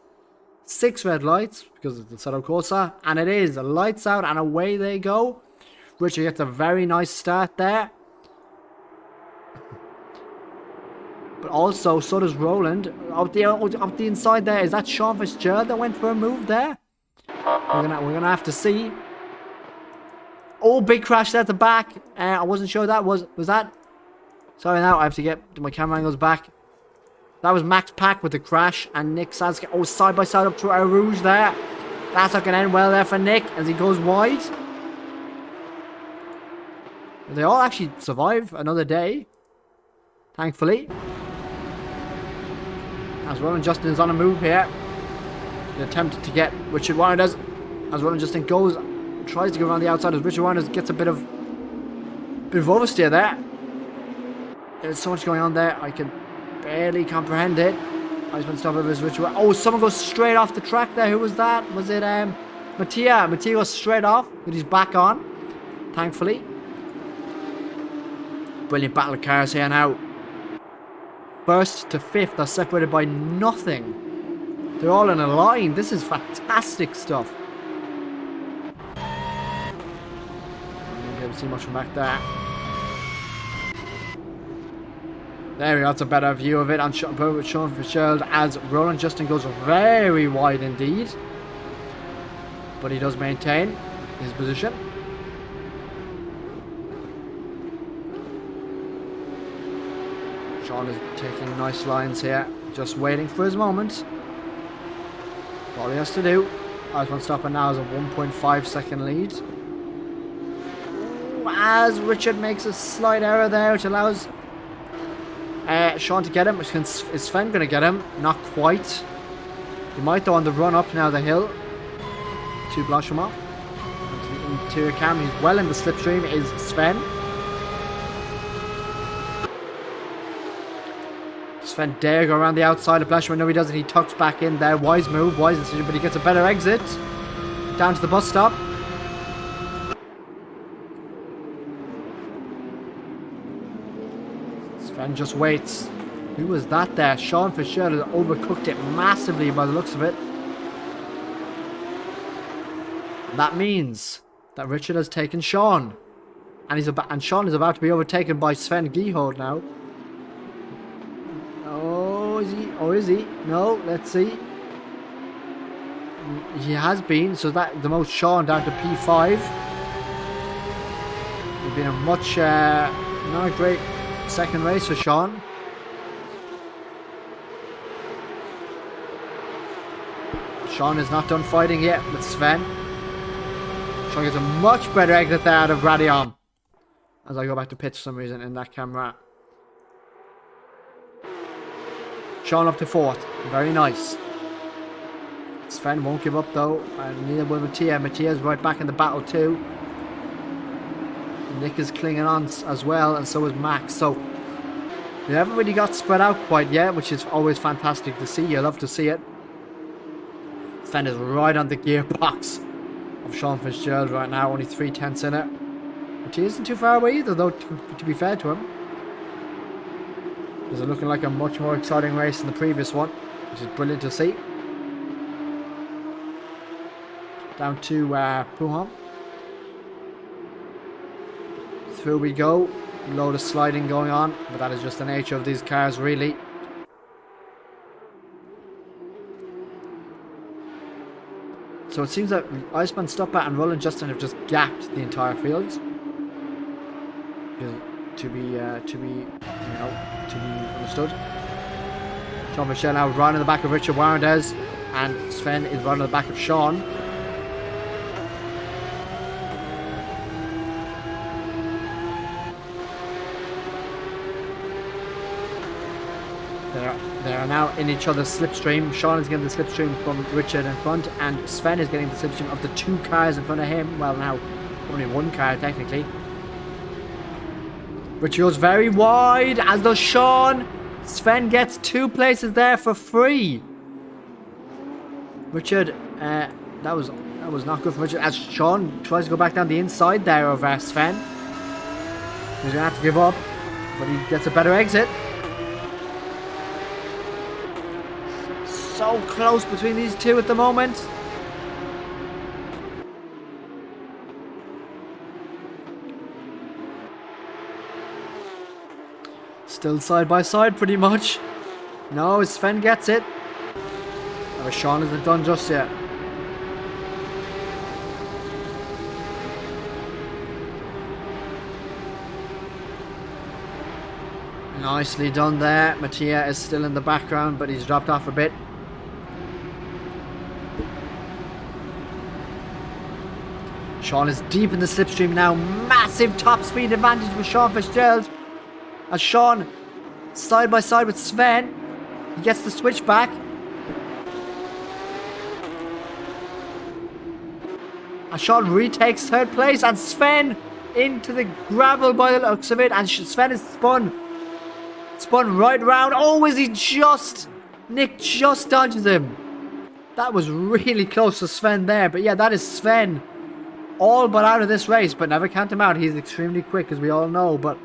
6 red lights because of the Assetto Corsa. And it is lights out and away they go. Richard gets a very nice start there. But also, so does Roland. Up the inside there, is that Sean Fitzgerald that went for a move there? We're gonna have to see. Oh, big crash there at the back. I wasn't sure that was that. Sorry, now I have to get my camera angles back. That was Max Pack with the crash, and Nick Sazka. Oh, side by side up to a Rouge there. That's not going to end well there for Nick as he goes wide. They all actually survive another day, thankfully. As Roland Justin is on a move here. He attempted to get Richard Warrenders. As Roland Justin goes, tries to go around the outside as Richard Warrenders gets a bit of oversteer there. There's so much going on there, I can barely comprehend it. Iceman Stopper versus Richard Warrenders. Oh, someone goes straight off the track there. Who was that? Was it Mattia? Mattia goes straight off with his back on, thankfully. Brilliant battle of cars here now. First to fifth are separated by nothing. They're all in a line. This is fantastic stuff. I won't be able to see much from back there. There we go. That's a better view of it on Sean Fitzgerald as Roland Justin goes very wide indeed. But he does maintain his position. Sean is taking nice lines here, just waiting for his moment. All he has to do. Iceman Stopper now has a 1.5 second lead. Ooh, as Richard makes a slight error there, which allows Sean to get him. Is Sven going to get him? Not quite. He might though on the run up now the hill to Blanchemont. To the interior cam, he's well in the slipstream is Sven. Sven dare go around the outside of Blanchemont. No, he doesn't. He tucks back in there. Wise move, wise decision, but he gets a better exit. Down to the bus stop. Sven just waits. Who was that there? Sean Fitzgerald overcooked it massively by the looks of it. And that means that Richard has taken Sean. And Sean is about to be overtaken by Sven Giehold now. Oh, is he? Or is he? No, let's see. He has been, so that the most Sean down to P5. It's been a much not a great second race for Sean. Sean is not done fighting yet with Sven. Sean gets a much better exit there out of Radion. As I go back to pit for some reason in that camera. Sean up to 4th. Very nice. Sven won't give up though. And neither will Mattia. Mattia's right back in the battle too. Nick is clinging on as well, and so is Max. So they haven't really got spread out quite yet, which is always fantastic to see. You love to see it. Sven is right on the gearbox of Sean Fitzgerald right now, only 3/10 in it. But he isn't too far away either, though, to be fair to him. This is looking like a much more exciting race than the previous one, which is brilliant to see. Down to Puham. Through we go. Load of sliding going on, but that is just the nature of these cars, really. So it seems that Iceman, Stoppat and Roland Justin have just gapped the entire field. To be understood. Jean Michel now right in the back of Richard Warrendes, and Sven is right in the back of Sean. They are now in each other's slipstream. Sean is getting the slipstream from Richard in front, and Sven is getting the slipstream of the 2 cars in front of him. Well, now only 1 car technically. Richard goes very wide, as does Sean. Sven gets 2 places there for free. Richard, that was not good for Richard, as Sean tries to go back down the inside there of Sven. He's gonna have to give up, but he gets a better exit. So close between these two at the moment. Still side by side pretty much. No, Sven gets it. Oh, Sean isn't done just yet. Nicely done there. Mattia is still in the background, but he's dropped off a bit. Sean is deep in the slipstream now. Massive top speed advantage with Sean Fitzgerald. As Sean, side by side with Sven, he gets the switch back. And Sean retakes 3rd place, and Sven into the gravel by the looks of it. And Sven is spun right round. Oh, is he just? Nick just dodges him. That was really close to Sven there. But yeah, that is Sven. All but out of this race, but never count him out. He's extremely quick, as we all know, but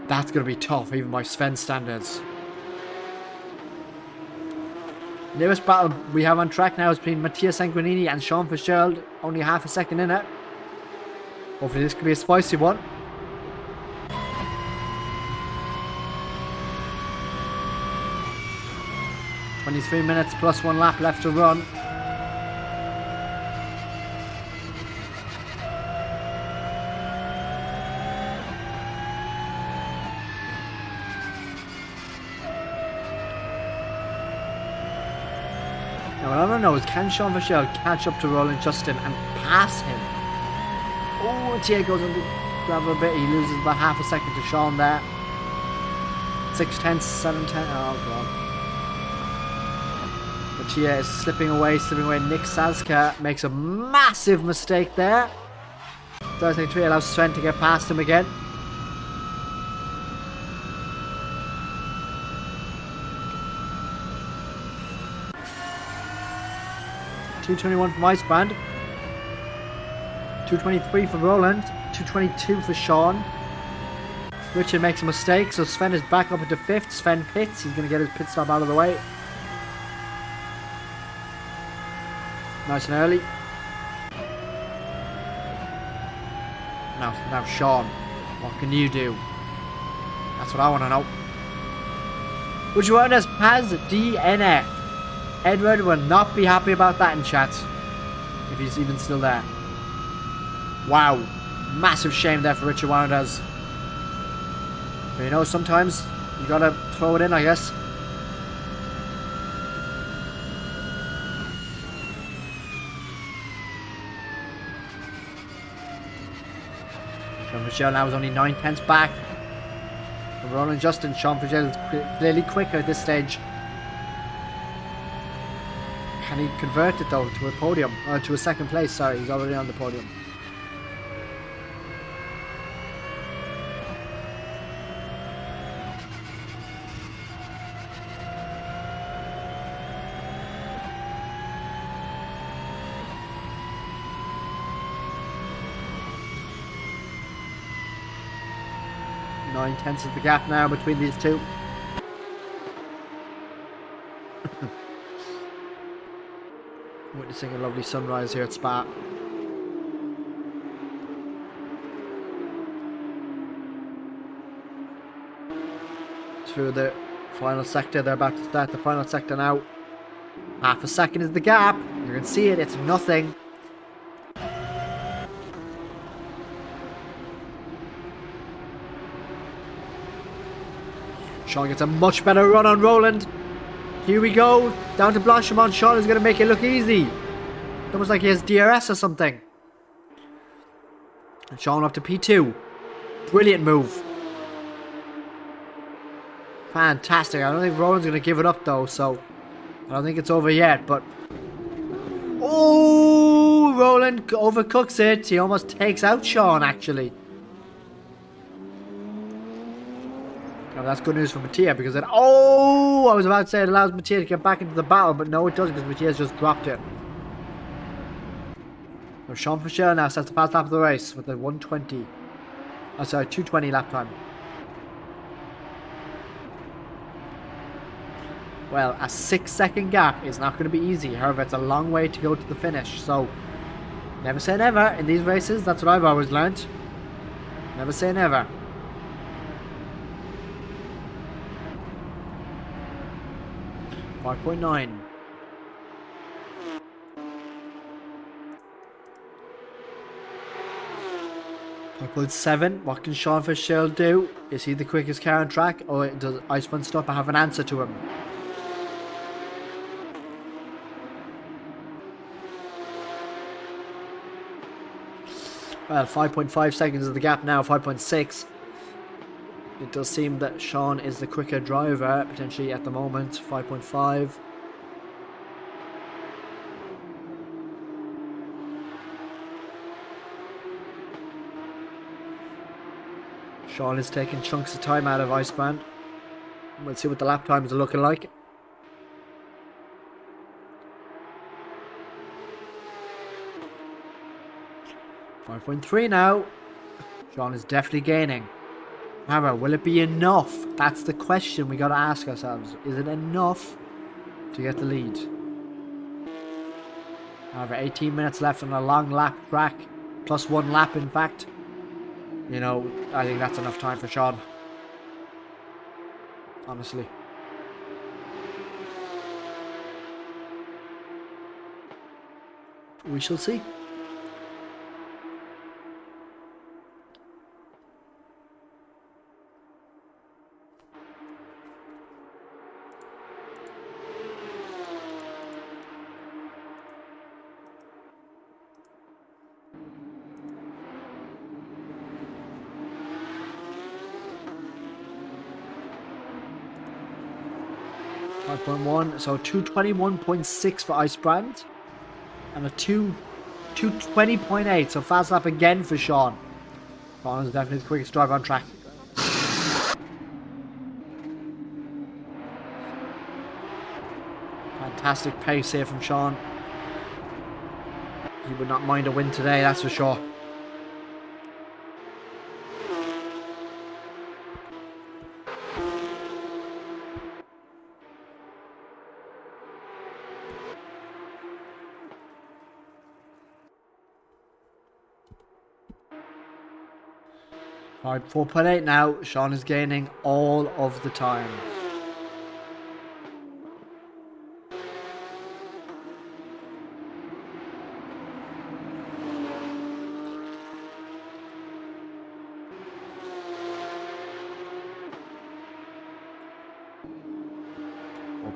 that's going to be tough, even by Sven standards. Newest battle we have on track now is between Mattia Sanguinini and Sean Fitzgerald. Only half a second in it. Hopefully this could be a spicy one. "23 minutes plus 1 lap left to run." What I don't know is, can Sean Fitzgerald catch up to Roland Justin and pass him? Oh, Mattia goes on the gravel a bit. He loses about half a second to Sean there. 6/10, 7/10. Oh, God. Mattia is slipping away. Nick Salska makes a massive mistake there. 33 allows Sven to get past him again. .221 from Iceband, 223 for Roland, 222 for Sean. Richard makes a mistake, so Sven is back up into 5th. Sven pits. He's going to get his pit stop out of the way. Nice and early. Now, Sean, what can you do? That's what I want to know. Which one has DNF? Edward will not be happy about that in chat. If he's even still there. Wow. Massive shame there for Richard Wounders. But you know, sometimes you gotta throw it in, I guess. Jean-Michel now is only 9/10 back. And Roland Justin, Jean-Michel is clearly quicker at this stage. Can he convert it though to a podium? Or to a second place, sorry, he's already on the podium. Nine tenths is the gap now between these two. Witnessing a lovely sunrise here at Spa. Through the final sector, they're about to start the final sector now. Half a second is the gap. You can see it, it's nothing. Sean gets a much better run on Roland. Here we go. Down to Blanchimont. Sean is going to make it look easy. Almost like he has DRS or something. And Sean up to P2. Brilliant move. Fantastic. I don't think Roland's going to give it up though, so I don't think it's over yet, but... Oh, Roland overcooks it. He almost takes out Sean, actually. Now that's good news for Mattia, because then... Oh, I was about to say it allows Mattia to get back into the battle, but no, it doesn't, because Mattia's just dropped it. So Sean Michel now sets the fast lap of the race with a 120. Oh, sorry, 220 lap time. Well, a 6-second gap is not going to be easy. However, it's a long way to go to the finish. So, never say never in these races. That's what I've always learned. Never say never. .9. .7. What can Sean Fischel do? Is he the quickest car on track, or does Iceman Stop have an answer to him? Well, 5.5 seconds is the gap now, 5.6. It does seem that Sean is the quicker driver, potentially at the moment, 5.5. Sean is taking chunks of time out of Iceman. We'll see what the lap times are looking like. .3 now. Sean is definitely gaining. However, will it be enough? That's the question we got to ask ourselves. Is it enough to get the lead? However, 18 minutes left on a long lap track. Plus 1 lap, in fact. You know, I think that's enough time for Sean. Honestly. We shall see. So 221.6 for Icebrand and a 220.8, so fast lap again for Sean. Sean is definitely the quickest driver on track. Fantastic pace here from Sean. He would not mind a win today, that's for sure. Alright, 4.8 now. Sean is gaining all of the time.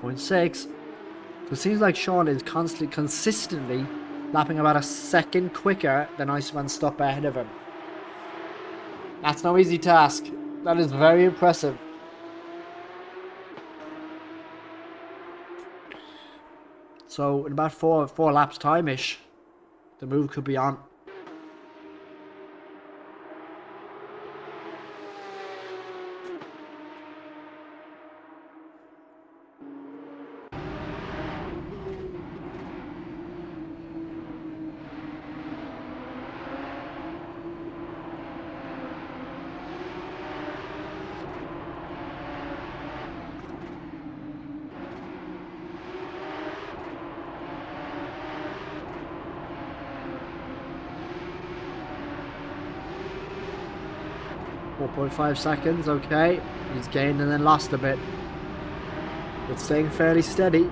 .6. So it seems like Sean is consistently lapping about a second quicker than Iceman stop ahead of him. That's no easy task. That is very impressive. So in about four laps time-ish, the move could be on. .5 seconds, okay. He's gained and then lost a bit. But staying fairly steady.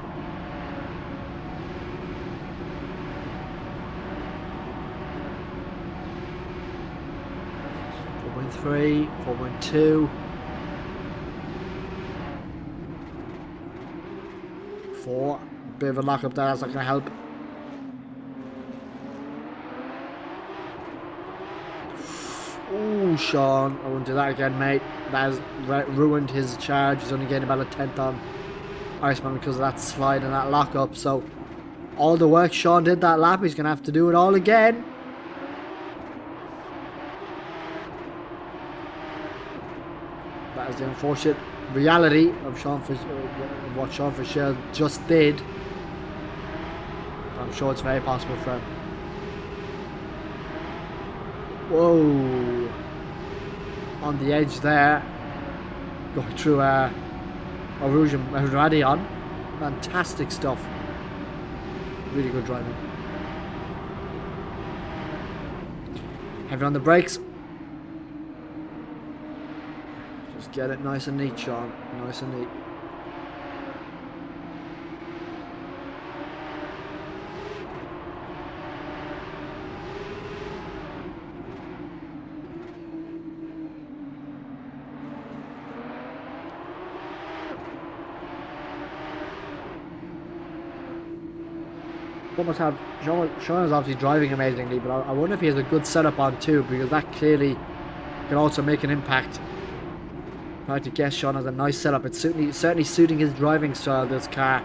4.3, 4.2. 4. Bit of a lock up there, that's not going to help. Ooh, Sean, I won't do that again, mate. That has ruined his charge. He's only getting about a 10th on Iceman because of that slide and that lock up. So, all the work Sean did that lap, he's going to have to do it all again. That is the unfortunate reality of what Sean Fisher just did. I'm sure it's very possible for him. Whoa, on the edge there, going through Radion. Fantastic stuff, really good driving. Heavy on the brakes, just get it nice and neat, Sean, nice and neat. Sean is obviously driving amazingly, but I wonder if he has a good setup on too, because that clearly can also make an impact. If I had to guess, Sean has a nice setup. It's certainly suiting his driving style, this car.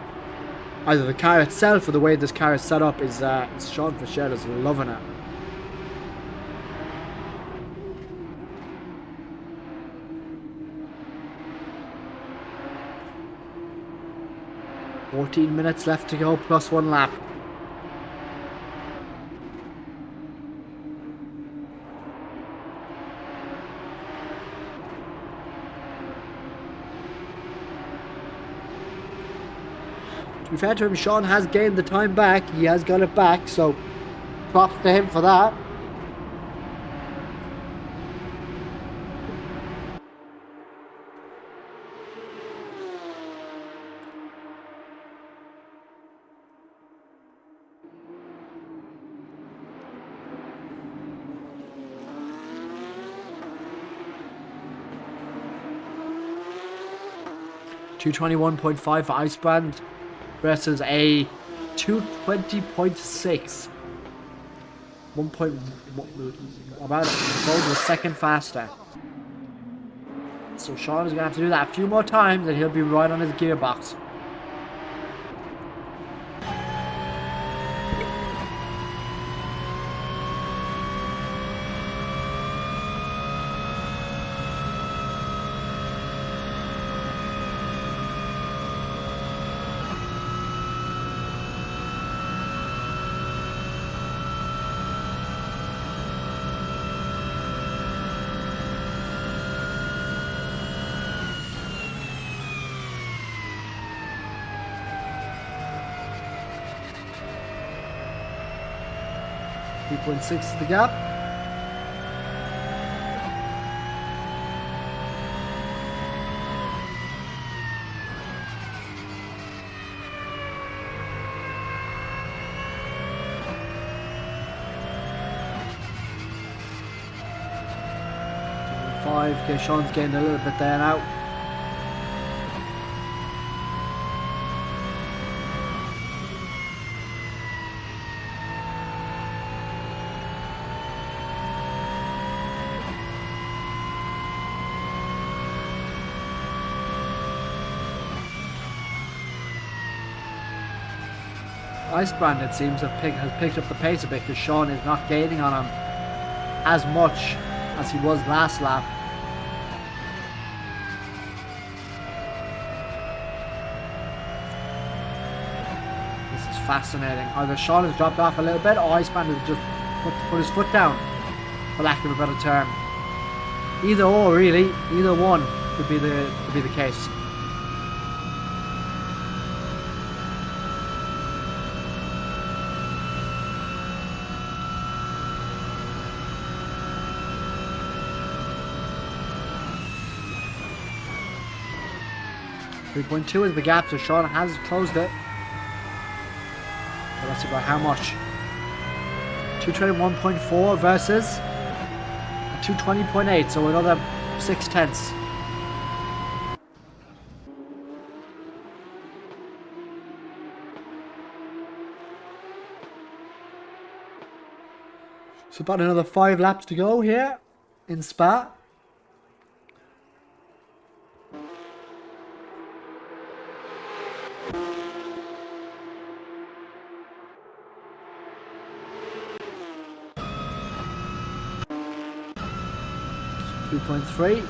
Either the car itself or the way this car is set up is Sean Fisher is loving it. $14 minutes left to go, plus 1 lap. To be fair to him, Sean has gained the time back. He has got it back, so props to him for that. .221.5 for Iceband versus a 220.6. 1 point, about a second faster. So Sean is going to have to do that a few more times and he'll be right on his gearbox. .6 is the gap. 5. Okay, Sean's gained a little bit there now. Icebrand, it seems, has picked up the pace a bit because Sean is not gaining on him as much as he was last lap. This is fascinating. Either Sean has dropped off a little bit or Icebrand has just put his foot down, for lack of a better term. Either or, really. Either one could be the case. .2 is the gap, so Sean has closed it. But let's see by how much. 221.4 versus 220.8, so another 0.6. So about another 5 laps to go here in Spa. .3.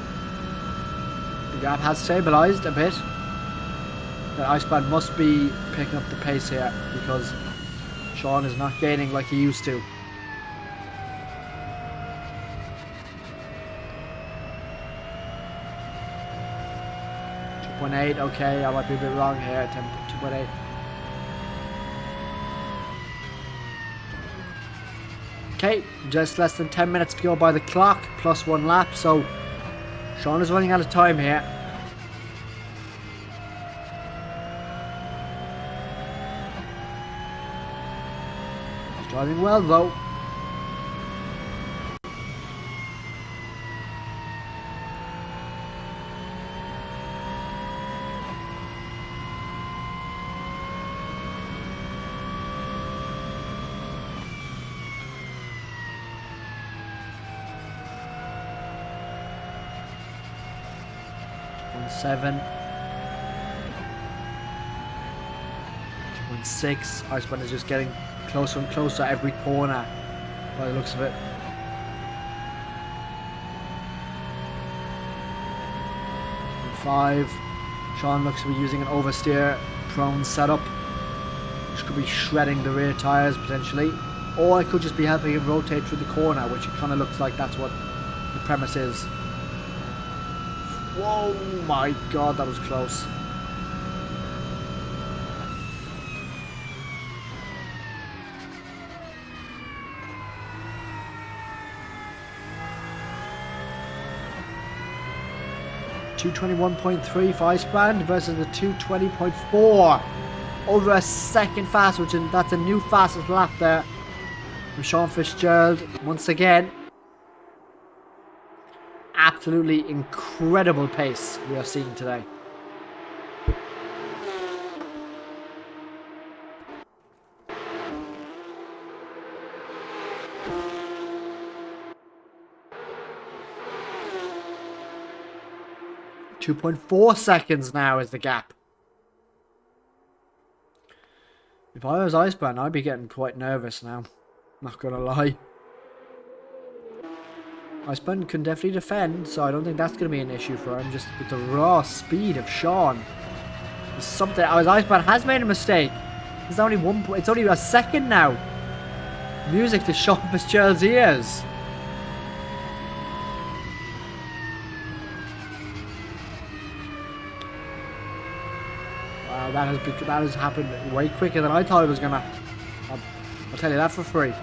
The gap has stabilised a bit. The Icebrand must be picking up the pace here because Sean is not gaining like he used to. .8, okay, I might be a bit wrong here. 2.8. Okay, just less than 10 minutes to go by the clock, plus 1 lap, so Sean is running out of time here. He's driving well though. .7, 2.6. Icebrand is just getting closer and closer every corner by the looks of it. .5. Sean looks to be using an oversteer prone setup, which could be shredding the rear tyres potentially, or it could just be helping him rotate through the corner, which it kind of looks like that's what the premise is. Whoa, my god, that was close. .221.3 for Icebrand versus the 220.4. Over a second fast, that's a new fastest lap there from Sean Fitzgerald once again. Absolutely incredible pace we are seeing today. .4 seconds now is the gap. If I was Icebrand, I'd be getting quite nervous now. Not gonna lie. Icebrand can definitely defend, so I don't think that's going to be an issue for him. Just with the raw speed of Sean, it's something. Icebrand has made a mistake. It's only it's only a second now. Music to Sean Fitzgerald's ears. Wow, that has happened way quicker than I thought it was gonna. I'll tell you that for free.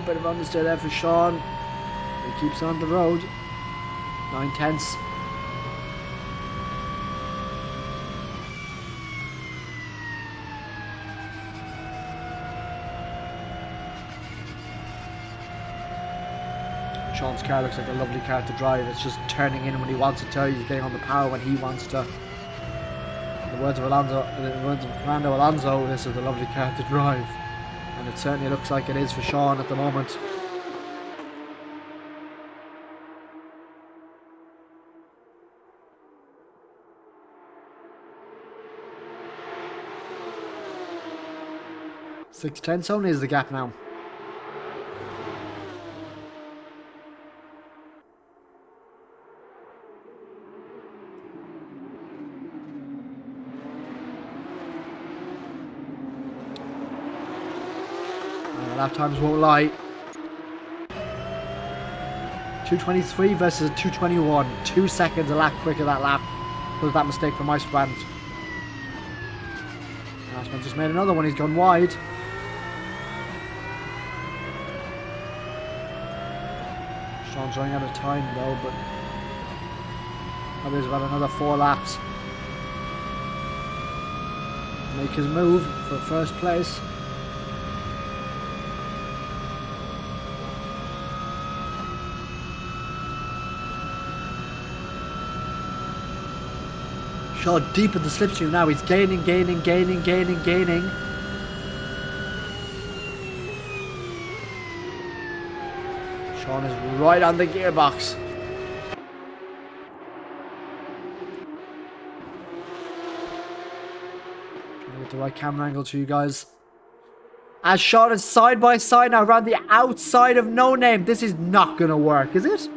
Bit of understeer there for Sean. He keeps on the road. 9/10. Sean's car looks like a lovely car to drive. It's just turning in when he wants it to. He's getting on the power when he wants to. In the words of Fernando Alonso, this is a lovely car to drive. And it certainly looks like it is for Sean at the moment. .610 only is the gap now. Lap times won't lie. 2:23 versus 2:21. 2 seconds a lap quicker that lap. Was that mistake from Icebrand? Icebrand just made another one. He's gone wide. Sean's running out of time though, but probably has about another 4 laps. Make his move for first place. Sean deep in the slipstream now. He's gaining. Sean is right on the gearbox. Trying to get the right camera angle to you guys. As Sean is side by side now around the outside of No Name. This is not going to work, is it?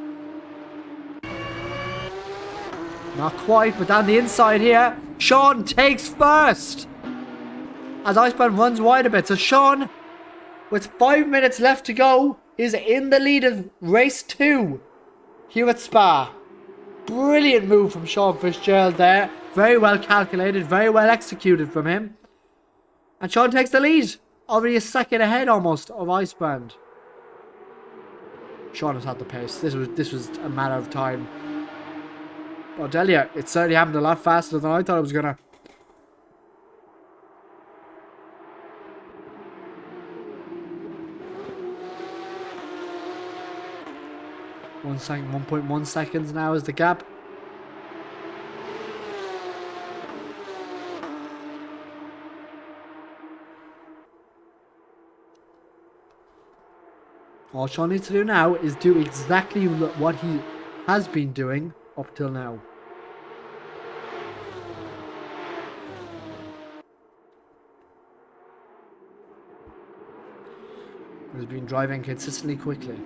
Not quite, but down the inside here, Sean takes first. As Icebrand runs wide a bit. So Sean, with 5 minutes left to go, is in the lead of race 2 here at Spa. Brilliant move from Sean Fitzgerald there. Very well calculated, very well executed from him. And Sean takes the lead. Already a second ahead almost of Icebrand. Sean has had the pace. This was a matter of time. I'll tell you, it certainly happened a lot faster than I thought it was gonna. One second, 1.1 seconds now is the gap. All Sean needs to do now is do exactly what he has been doing up till now. He's been driving consistently quickly.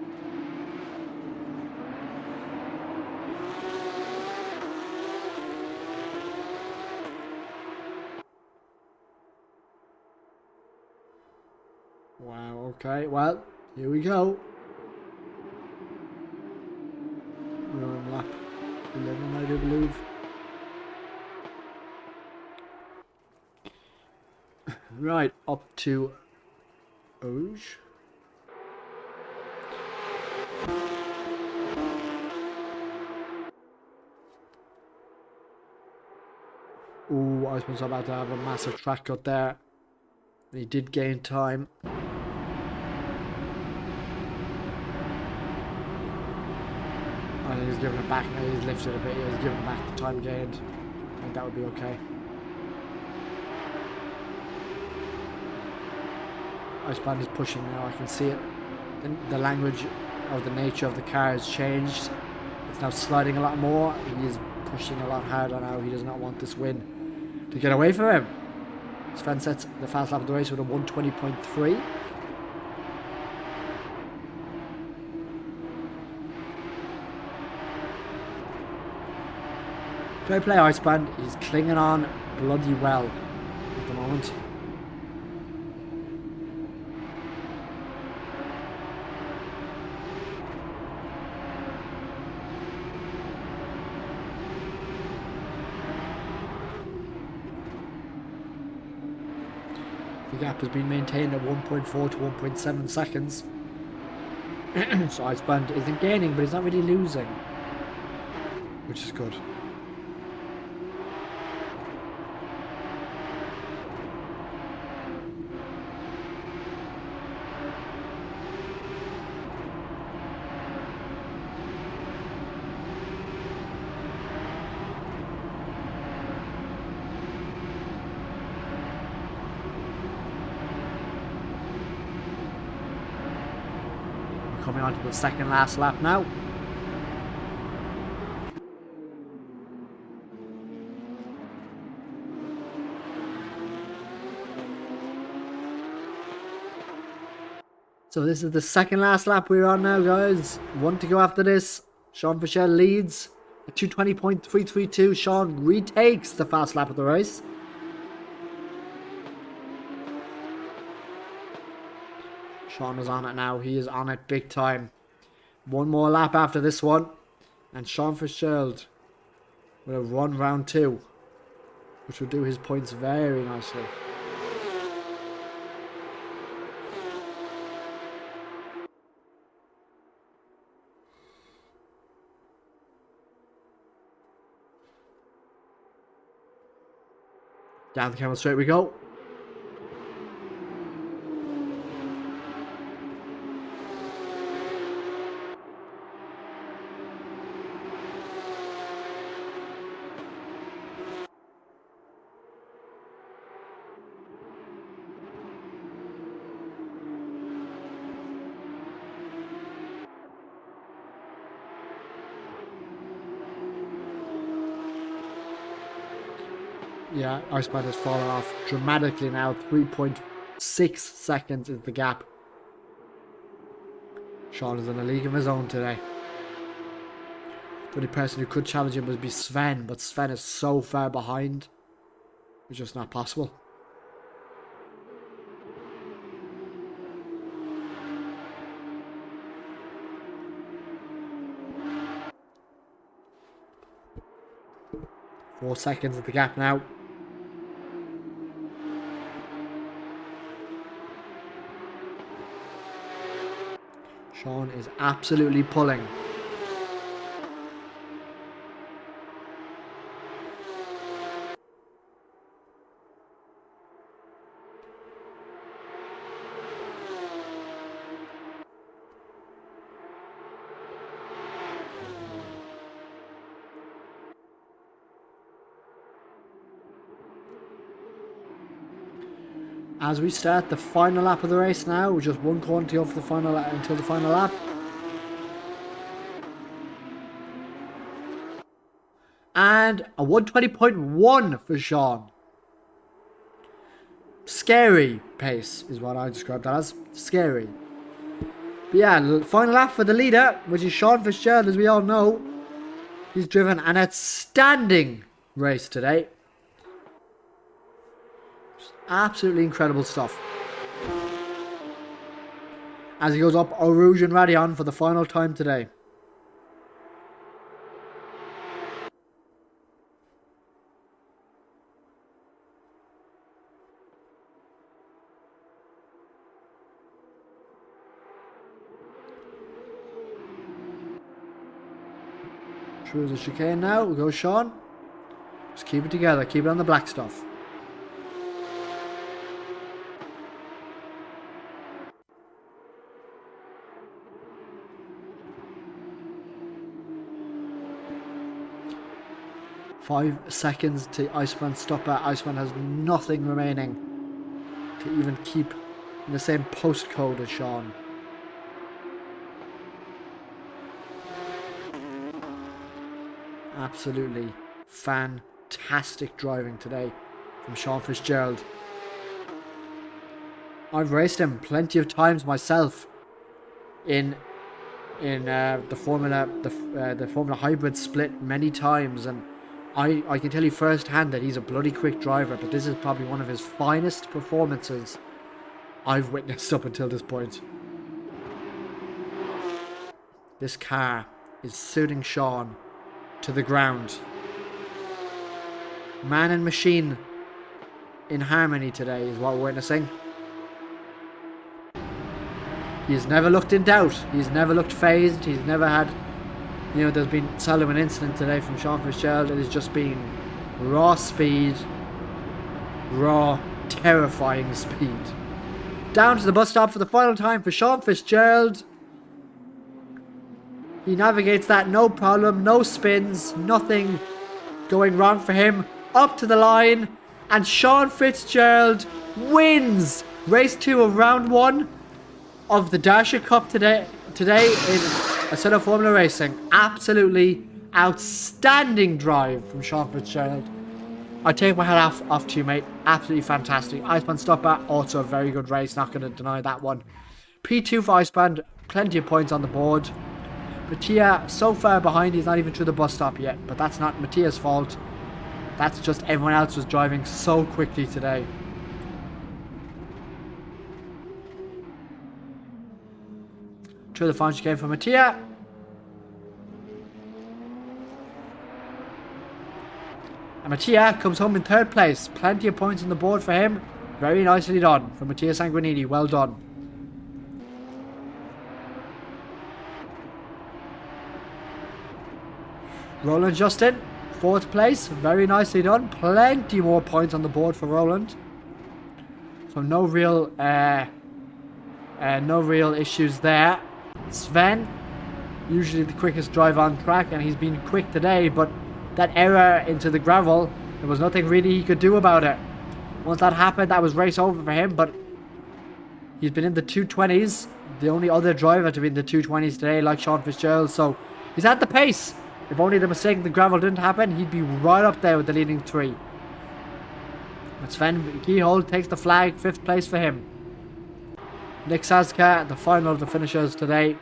Wow, okay, well, here we go. We're on lap 11, I do believe. Right, up to Rouge. Ooh, I was about to have a massive track cut there. He did gain time. I think he's giving it back now. He's lifted a bit. He's giving back the time gained. I think that would be okay. Icebrand is pushing now. I can see it. The language or the nature of the car has changed. It's now sliding a lot more. He is pushing a lot harder now. He does not want this win to get away from him. Sven sets the fast lap of the race with a 1:20.3. Fair play, Icebrand. He's clinging on bloody well at the moment. The gap has been maintained at 1.4 to 1.7 seconds. So Icebrand isn't gaining, but he's not really losing, which is good. coming on to the second last lap now. So this is the second last lap we're on now, guys. 1 to go after this. Sean Fischel leads at 2:20.332. Sean retakes the fast lap of the race. Sean is on it now. He is on it big time. One more lap after this one. And Sean Fischel will have run round 2. Which will do his points very nicely. Down the camera straight we go. Yeah, Iceman has fallen off dramatically now. 3.6 seconds is the gap. Sean is in a league of his own today. The only person who could challenge him would be Sven, but Sven is so far behind. It's just not possible. Four seconds of the gap now. Sean is absolutely pulling. As we start the final lap of the race now, with just one corner to go for the final until the final lap. And a 120.1 for Sean. Scary pace is what I described that as. Scary. But yeah, final lap for the leader, which is Sean Fischel, as we all know. He's driven an outstanding race today. Absolutely incredible stuff. As he goes up Rouge and Radion for the final time today. Through the chicane now. We'll go Sean. Just keep it together. Keep it on the black stuff. Five seconds to Iceman stop at. Iceman has nothing remaining to even keep in the same postcode as Sean. Absolutely fantastic driving today from Sean Fitzgerald. I've raced him plenty of times myself in the Formula Hybrid split many times, and I can tell you firsthand that he's a bloody quick driver, but this is probably one of his finest performances I've witnessed up until this point. This car is suiting Sean to the ground. Man and machine in harmony today is what we're witnessing. He's never looked in doubt. He's never looked phased. He's never had, you know, there's been seldom an incident today from Sean Fitzgerald. It has just been raw speed, raw, terrifying speed. Down to the bus stop for the final time for Sean Fitzgerald. He navigates that no problem, no spins, nothing going wrong for him. Up to the line, and Sean Fitzgerald wins race 2 of round 1 of the Darche Cup today. today in Assetto Formula Racing. Absolutely outstanding drive from Sean Fitzgerald. I take my hat off to you, mate. Absolutely fantastic. Iceman Stopper, also a very good race. Not going to deny that one. P2 for Iceman, plenty of points on the board. Mattia, so far behind, he's not even through the bus stop yet. But that's not Mattia's fault. That's just everyone else was driving so quickly today. Through the final chicane for Mattia. And Mattia comes home in 3rd place. Plenty of points on the board for him. Very nicely done for Mattia Sanguinini. Well done. Roland Justin, 4th place. Very nicely done. Plenty more points on the board for Roland. So no real issues there. Sven, usually the quickest driver on track, and he's been quick today, but that error into the gravel, there was nothing really he could do about it. Once that happened, that was race over for him, but he's been in the 220s, the only other driver to be in the 220s today, like Sean Fitzgerald, so he's at the pace. If only the mistake in the gravel didn't happen, he'd be right up there with the leading 3. But Sven Keyhold takes the flag, 5th place for him. Nick Sazka, the final of the finishers today.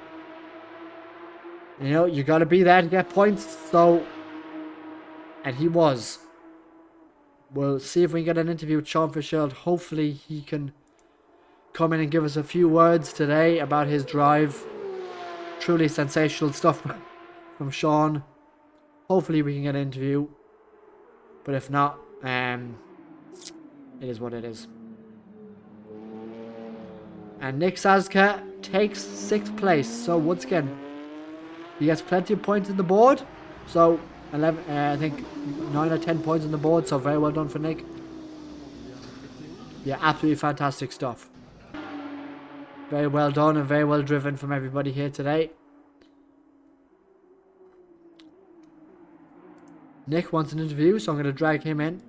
You know, you got to be there to get points, so... And he was. We'll see if we can get an interview with Sean Fitzgerald. Hopefully he can come in and give us a few words today about his drive. Truly sensational stuff from Sean. Hopefully we can get an interview. But if not, it is what it is. And Nick Sazka takes 6th place. So once again, he gets plenty of points on the board. So 11, I think 9 or 10 points on the board. So very well done for Nick. Yeah, absolutely fantastic stuff. Very well done and very well driven from everybody here today. Nick wants an interview, so I'm going to drag him in.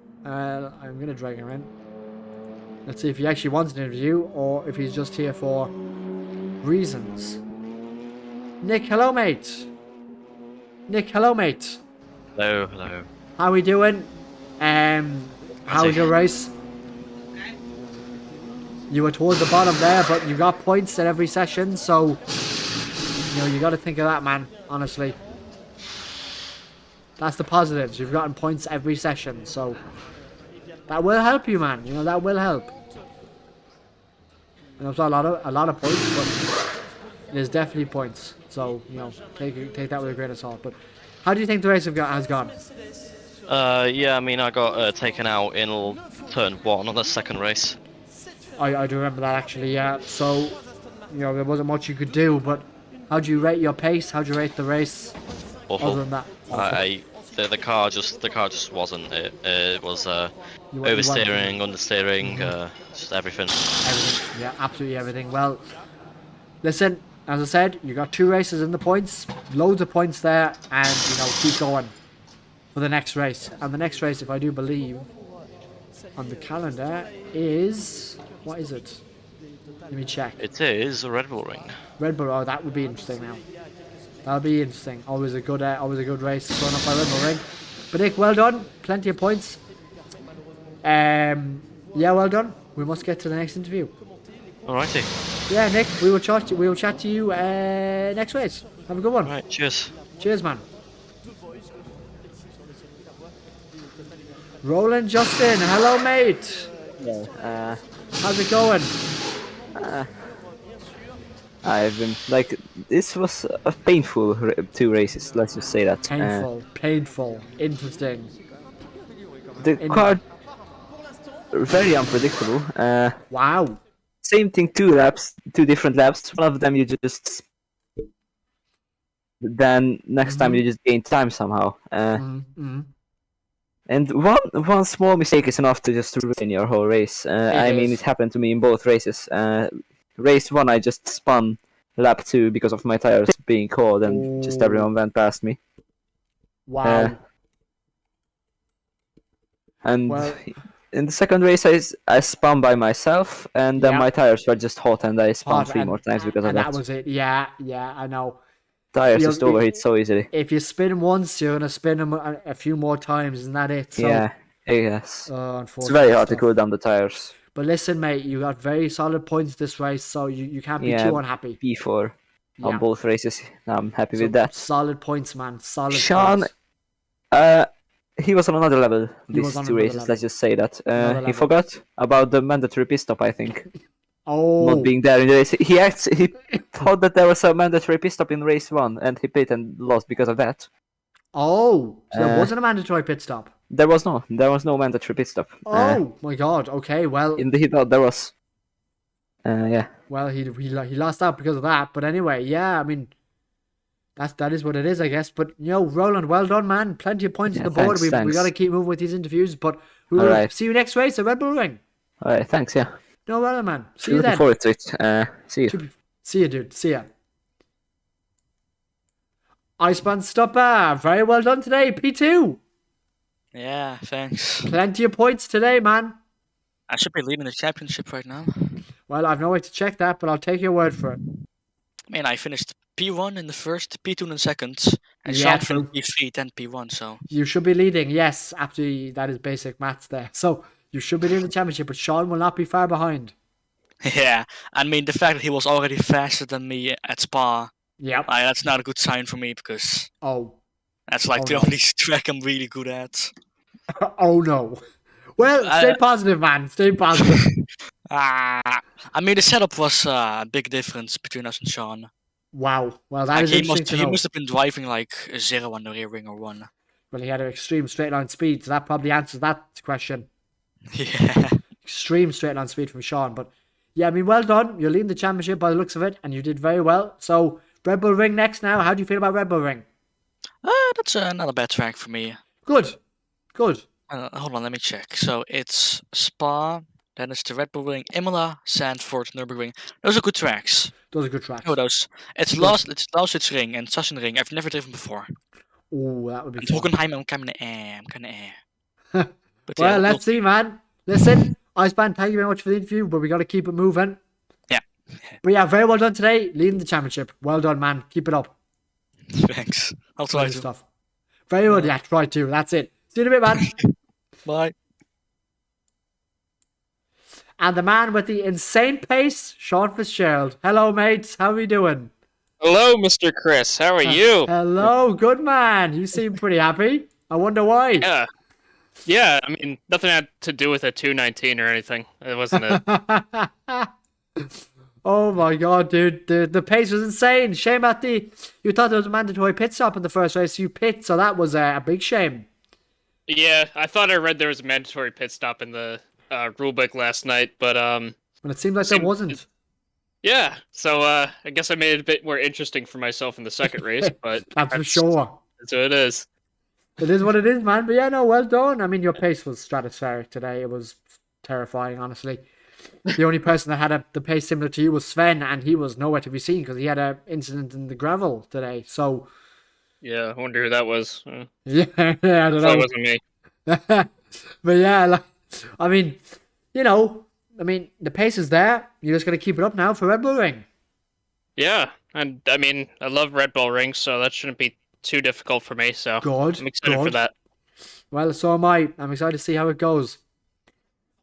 Let's see if he actually wants an interview or if he's just here for reasons. Nick, hello, mate. Nick, hello, mate. Hello, hello. How are we doing? How was your race? You were towards the bottom there, but you got points at every session, so you know you got to think of that, man. Honestly, that's the positives. You've gotten points every session, so that will help you, man. You know that will help. And it's not a lot of points, but it is definitely points. So you know, take that with a grain of salt. But how do you think the race has gone? Yeah, I mean, I got taken out in turn 1 on the 2nd race. I do remember that actually, yeah. So, you know, there wasn't much you could do, but how do you rate your pace? How do you rate the race? Awful. Other than that, the car just wasn't it. It was oversteering, understeering, just everything. Everything, yeah, absolutely everything. Well, listen, as I said, you got 2 races in the points, loads of points there, and you know, keep going for the next race. And the next race, if I do believe, on the calendar is, what is it? Let me check. It is a Red Bull Ring. Red Bull. Oh, that would be interesting now. That'll be interesting. Always a good race thrown up by Red Bull Ring. But Nick, well done. Plenty of points. Yeah, well done. We must get to the next interview. Alrighty. Yeah, Nick, we will chat to you next race. Have a good one. Alright, cheers. Cheers, man. Roland Justin, hello, mate. Yeah, How's it going? I've been this was a painful 2 races. Let's just say that. Painful, interesting. The car very unpredictable. Wow. Same thing, 2 different laps. One of them you just, then next time you just gain time somehow. And one small mistake is enough to just ruin your whole race. I mean, it happened to me in both races. Race 1, I just spun lap 2 because of my tires being cold, and just everyone went past me. Wow. And well, in the second race, I spun by myself, and then Yeah. my tires were just hot, and I spun Hot, 3 more times because of and that. that was it. Yeah, I know. Tires You're- just overheat so easily. If you spin once, you're gonna spin them a few more times, isn't that it? So, Yeah, yes. It's unfortunate very hard to stuff. cool down the tires. But listen, mate, you got very solid points this race, so you can't be Yeah, too unhappy. P4 Yeah. on both races. I'm happy So, with that. solid points, man. Solid Sean, points. he was on another level He was these on 2 another races. level. Let's just say that. Another He level. forgot about the mandatory pit stop. I think Oh, not being there in the race. He thought that there was a mandatory pit stop in race 1, and he pit and lost because of that. so there Uh, wasn't a mandatory pit stop. There was no mandatory pit stop. Oh my God. Okay, well, In the he thought there was. Yeah. well, he lost out because of that. But anyway, yeah, I mean, that is what it is, I guess. But Roland, well done, man. Plenty of points Yeah, on the board. thanks, We got to thanks. keep moving with these interviews. But we will Alright. see you next race at Red Bull Ring. All right. Thanks. Yeah. No problem, man. See you Looking then. forward to it. See you. See you, dude. See ya. Iceman Stopper, very well done today. P2. Yeah, thanks. Plenty of points today, man. I should be leading the championship right now. Well, I've no way to check that, but I'll take your word for it. I mean, I finished P1 in the first, P2 in the second, and Yeah, Sean true. finished P3, then P1, so... You should be leading, yes. Absolutely, that is basic maths there. So, you should be leading the championship, but Sean will not be far behind. Yeah, I mean, the fact that he was already faster than me at Spa, Yep. that's not a good sign for me, because Oh. that's like Oh, the no. only track I'm really good at. Oh, no. Well, stay positive, man. Stay positive. I mean, the setup was a big difference between us and Sean. Wow. Well, that Like, is interesting to he know. must have been driving like a 0 on the rear wing or 1. Well, he had an extreme straight line speed, so that probably answers that question. Yeah. Extreme straight line speed from Sean. But yeah, I mean, well done. You're leading the championship by the looks of it, and you did very well. So, Red Bull Ring next now. How do you feel about Red Bull Ring? That's not a bad track for me. Good. Good. Hold on, let me check. So it's Spa, then it's the Red Bull Ring, Imola, Zandvoort, Nürburgring. Those are good tracks. Those are good tracks. Oh, those. It's Lausitzring and Sachsenring. I've never driven before. Oh, that would be And fun. Hockenheim, I'm kind of But Well, yeah, let's see, man. Listen, Iceman, thank you very much for the interview, but we got to keep it moving. Yeah. But yeah, very well done today, leading the championship. Well done, man. Keep it up. Thanks. I'll try Great to. stuff. Very good. Yeah, try to. That's it. See you in a bit, man. Bye. And the man with the insane pace, Sean Fitzgerald. Hello, mates. How are you doing? Hello, Mr. Chris. How are you? Hello, good man. You seem pretty happy. I wonder why. Yeah. Yeah, I mean, nothing had to do with a 219 or anything. It wasn't a... Oh my god, dude. The pace was insane. Shame at you thought there was a mandatory pit stop in the first race. You pit, so that was a big shame. Yeah, I thought I read there was a mandatory pit stop in the rulebook last night, but But it seemed like there wasn't. yeah. So I guess I made it a bit more interesting for myself in the second race, but That's for sure. That's what it is. It is what it is, man. But yeah, no, well done. I mean, your pace was stratospheric today. It was terrifying, honestly. The only person that had the pace similar to you was Sven, and he was nowhere to be seen because he had an incident in the gravel today. So, Yeah, I wonder who that was. yeah, I don't That know. wasn't me. But yeah, like, I mean, the pace is there. You just got to keep it up now for Red Bull Ring. Yeah, and I mean, I love Red Bull rings, so that shouldn't be too difficult for me. So Good. I'm excited for Good. that. Well, so am I. I'm excited to see how it goes.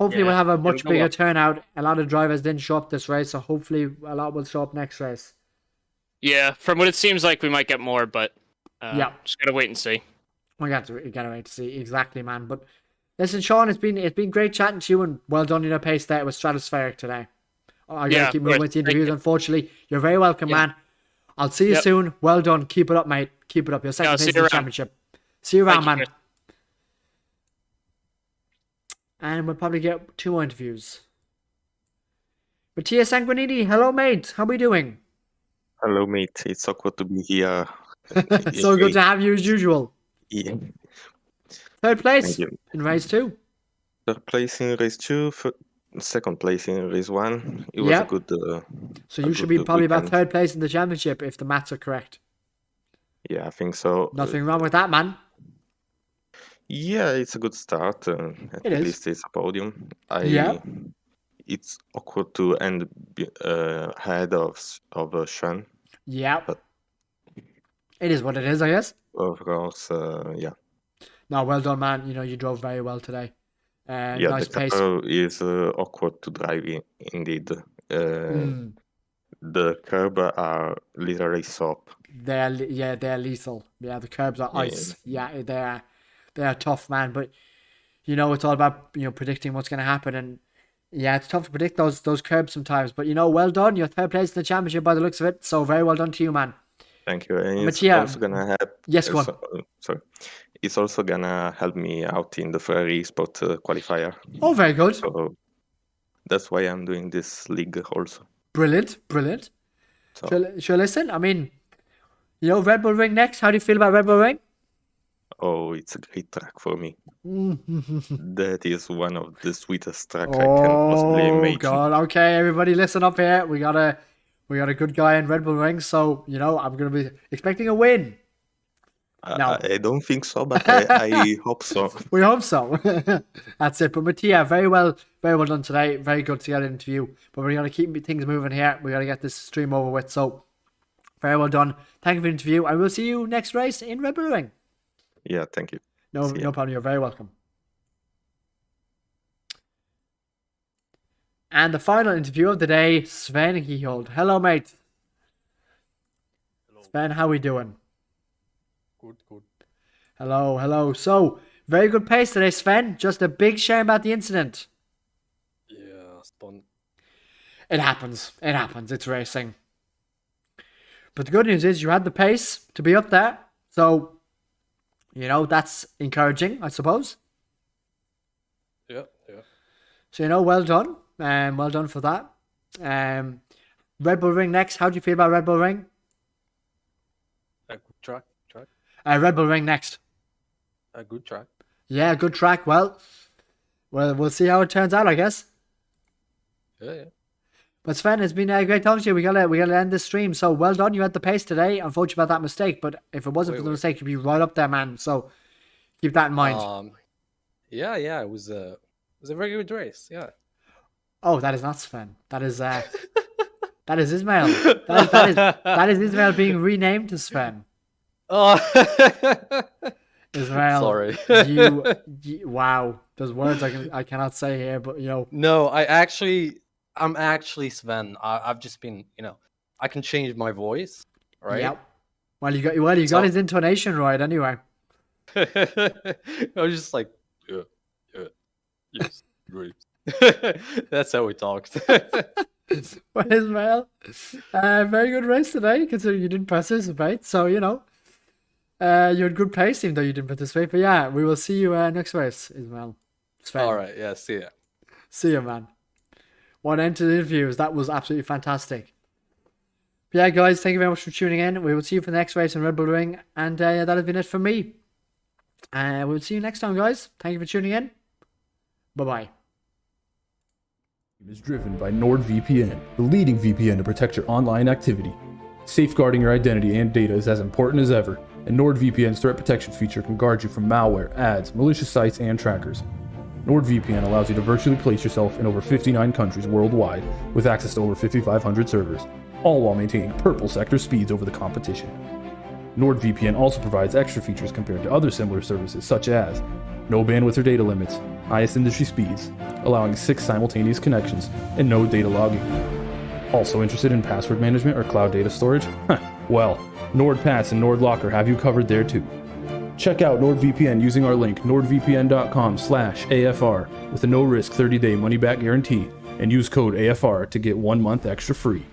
Hopefully, Yeah, we'll have a it'll much go bigger well. turnout. A lot of drivers didn't show up this race, so hopefully a lot will show up next race. Yeah, from what it seems like, we might get more, but Yeah. just gotta wait and see. We got to wait to see exactly, man. But listen, Sean, it's been great chatting to you, and well done in your pace there. It was stratospheric today. I gotta Yeah, keep moving good. with the Thank interviews. you. Unfortunately, you're very welcome, Yeah. man. I'll see you Yep. soon. Well done. Keep it up, mate. Keep it up. You're second I'll place see in you the around. championship. See you around, Thank you, man. Chris. And we'll probably get 2 more interviews. Mattia Sanguinini, hello, mate. How are we doing? Hello, mate. It's so good to be here. So good to have you as usual. Yeah. Third place Thank you. in race 2. Third place in race 2, second place in race 1. It was Yeah. a good. So a you should good be probably about weekend. third place in the championship if the maths are correct. Yeah, I think so. Nothing wrong with that, man. Yeah, it's a good start. At It is. least it's a podium. Yeah. It's awkward to end ahead of Sean, Yeah. but It is what it is, I guess. of course, yeah. No, well done, man. You drove very well today. Yeah, Nice the pace. car is awkward to drive in, indeed. The curb are literally soap. They're lethal. Yeah, the curbs are ice. Yeah, they're tough, man. But it's all about predicting what's going to happen, and yeah, it's tough to predict those curbs sometimes. But well done. You're third place in the championship by the looks of it. So very well done to you, man. Thank you. And it's Mattia, also gonna help. yes, go on. Sorry, it's also gonna help me out in the Ferrari Sport qualifier. Oh, very good. So that's why I'm doing this league also. Brilliant. So, Sure, listen. I mean, Red Bull Ring next. How do you feel about Red Bull Ring? oh, it's a great track for me. That is one of the sweetest track I can possibly Oh imagine. God. Okay, everybody, listen up here. We got a good guy in Red Bull Ring, so I'm gonna be expecting a win. No. I don't think so, but I hope so. We hope so. That's it. But Mattia, very well done today. Very good to get an interview. But we're gonna keep things moving here. We gotta get this stream over with. So very well done. Thank you for the interview. I will see you next race in Red Bull Ring. Yeah, thank you. No See ya. problem. You're very welcome. And the final interview of the day, Sven Giehold. Hello, mate. Hello. Sven, how we doing? Good. Hello. So, very good pace today, Sven. Just a big shame about the incident. Yeah, spun. It happens. It's racing. But the good news is you had the pace to be up there. So, that's encouraging, I suppose. Yeah. So, well done. Well done for that. Red Bull Ring next. How do you feel about Red Bull Ring? A good track. Red Bull Ring next. A good track. Yeah, good track. Well, we'll see how it turns out, I guess. Yeah. But Sven, it's been great talking to you. We gotta end this stream. So well done. You had the pace today. Unfortunate about that mistake, but if it wasn't for the mistake, you'd be right up there, man. So keep that in mind. Yeah. It was a very good race. Yeah. Oh, that is not Sven. That is that is Ismail. That is Ismail being renamed to Sven. Oh. Ismail. Sorry. you wow. There's words I cannot say here, but No, I'm actually Sven. I've just been, I can change my voice, right? Yep. Well, you got his intonation right anyway. I was just like, yeah, yes, great. That's how we talked. Well, Ismail, very good race today, considering you didn't participate. So, you had good pace, even though you didn't participate. But yeah, we will see you next race, Ismail. Sven. All right, yeah, see ya. See you, man. What end to the interviews. That was absolutely fantastic. But yeah, guys, thank you very much for tuning in. We will see you for the next race in Red Bull Ring. And that has been it from me. We'll see you next time, guys. Thank you for tuning in. Bye-bye. Is driven by NordVPN, the leading VPN to protect your online activity. Safeguarding your identity and data is as important as ever, and NordVPN's threat protection feature can guard you from malware, ads, malicious sites, and trackers. NordVPN allows you to virtually place yourself in over 59 countries worldwide with access to over 5,500 servers, all while maintaining purple sector speeds over the competition. NordVPN also provides extra features compared to other similar services such as no bandwidth or data limits, highest industry speeds, allowing 6 simultaneous connections, and no data logging. Also interested in password management or cloud data storage? Well, NordPass and NordLocker have you covered there too. Check out NordVPN using our link nordvpn.com/AFR with a no-risk 30-day money-back guarantee and use code AFR to get 1 month extra free.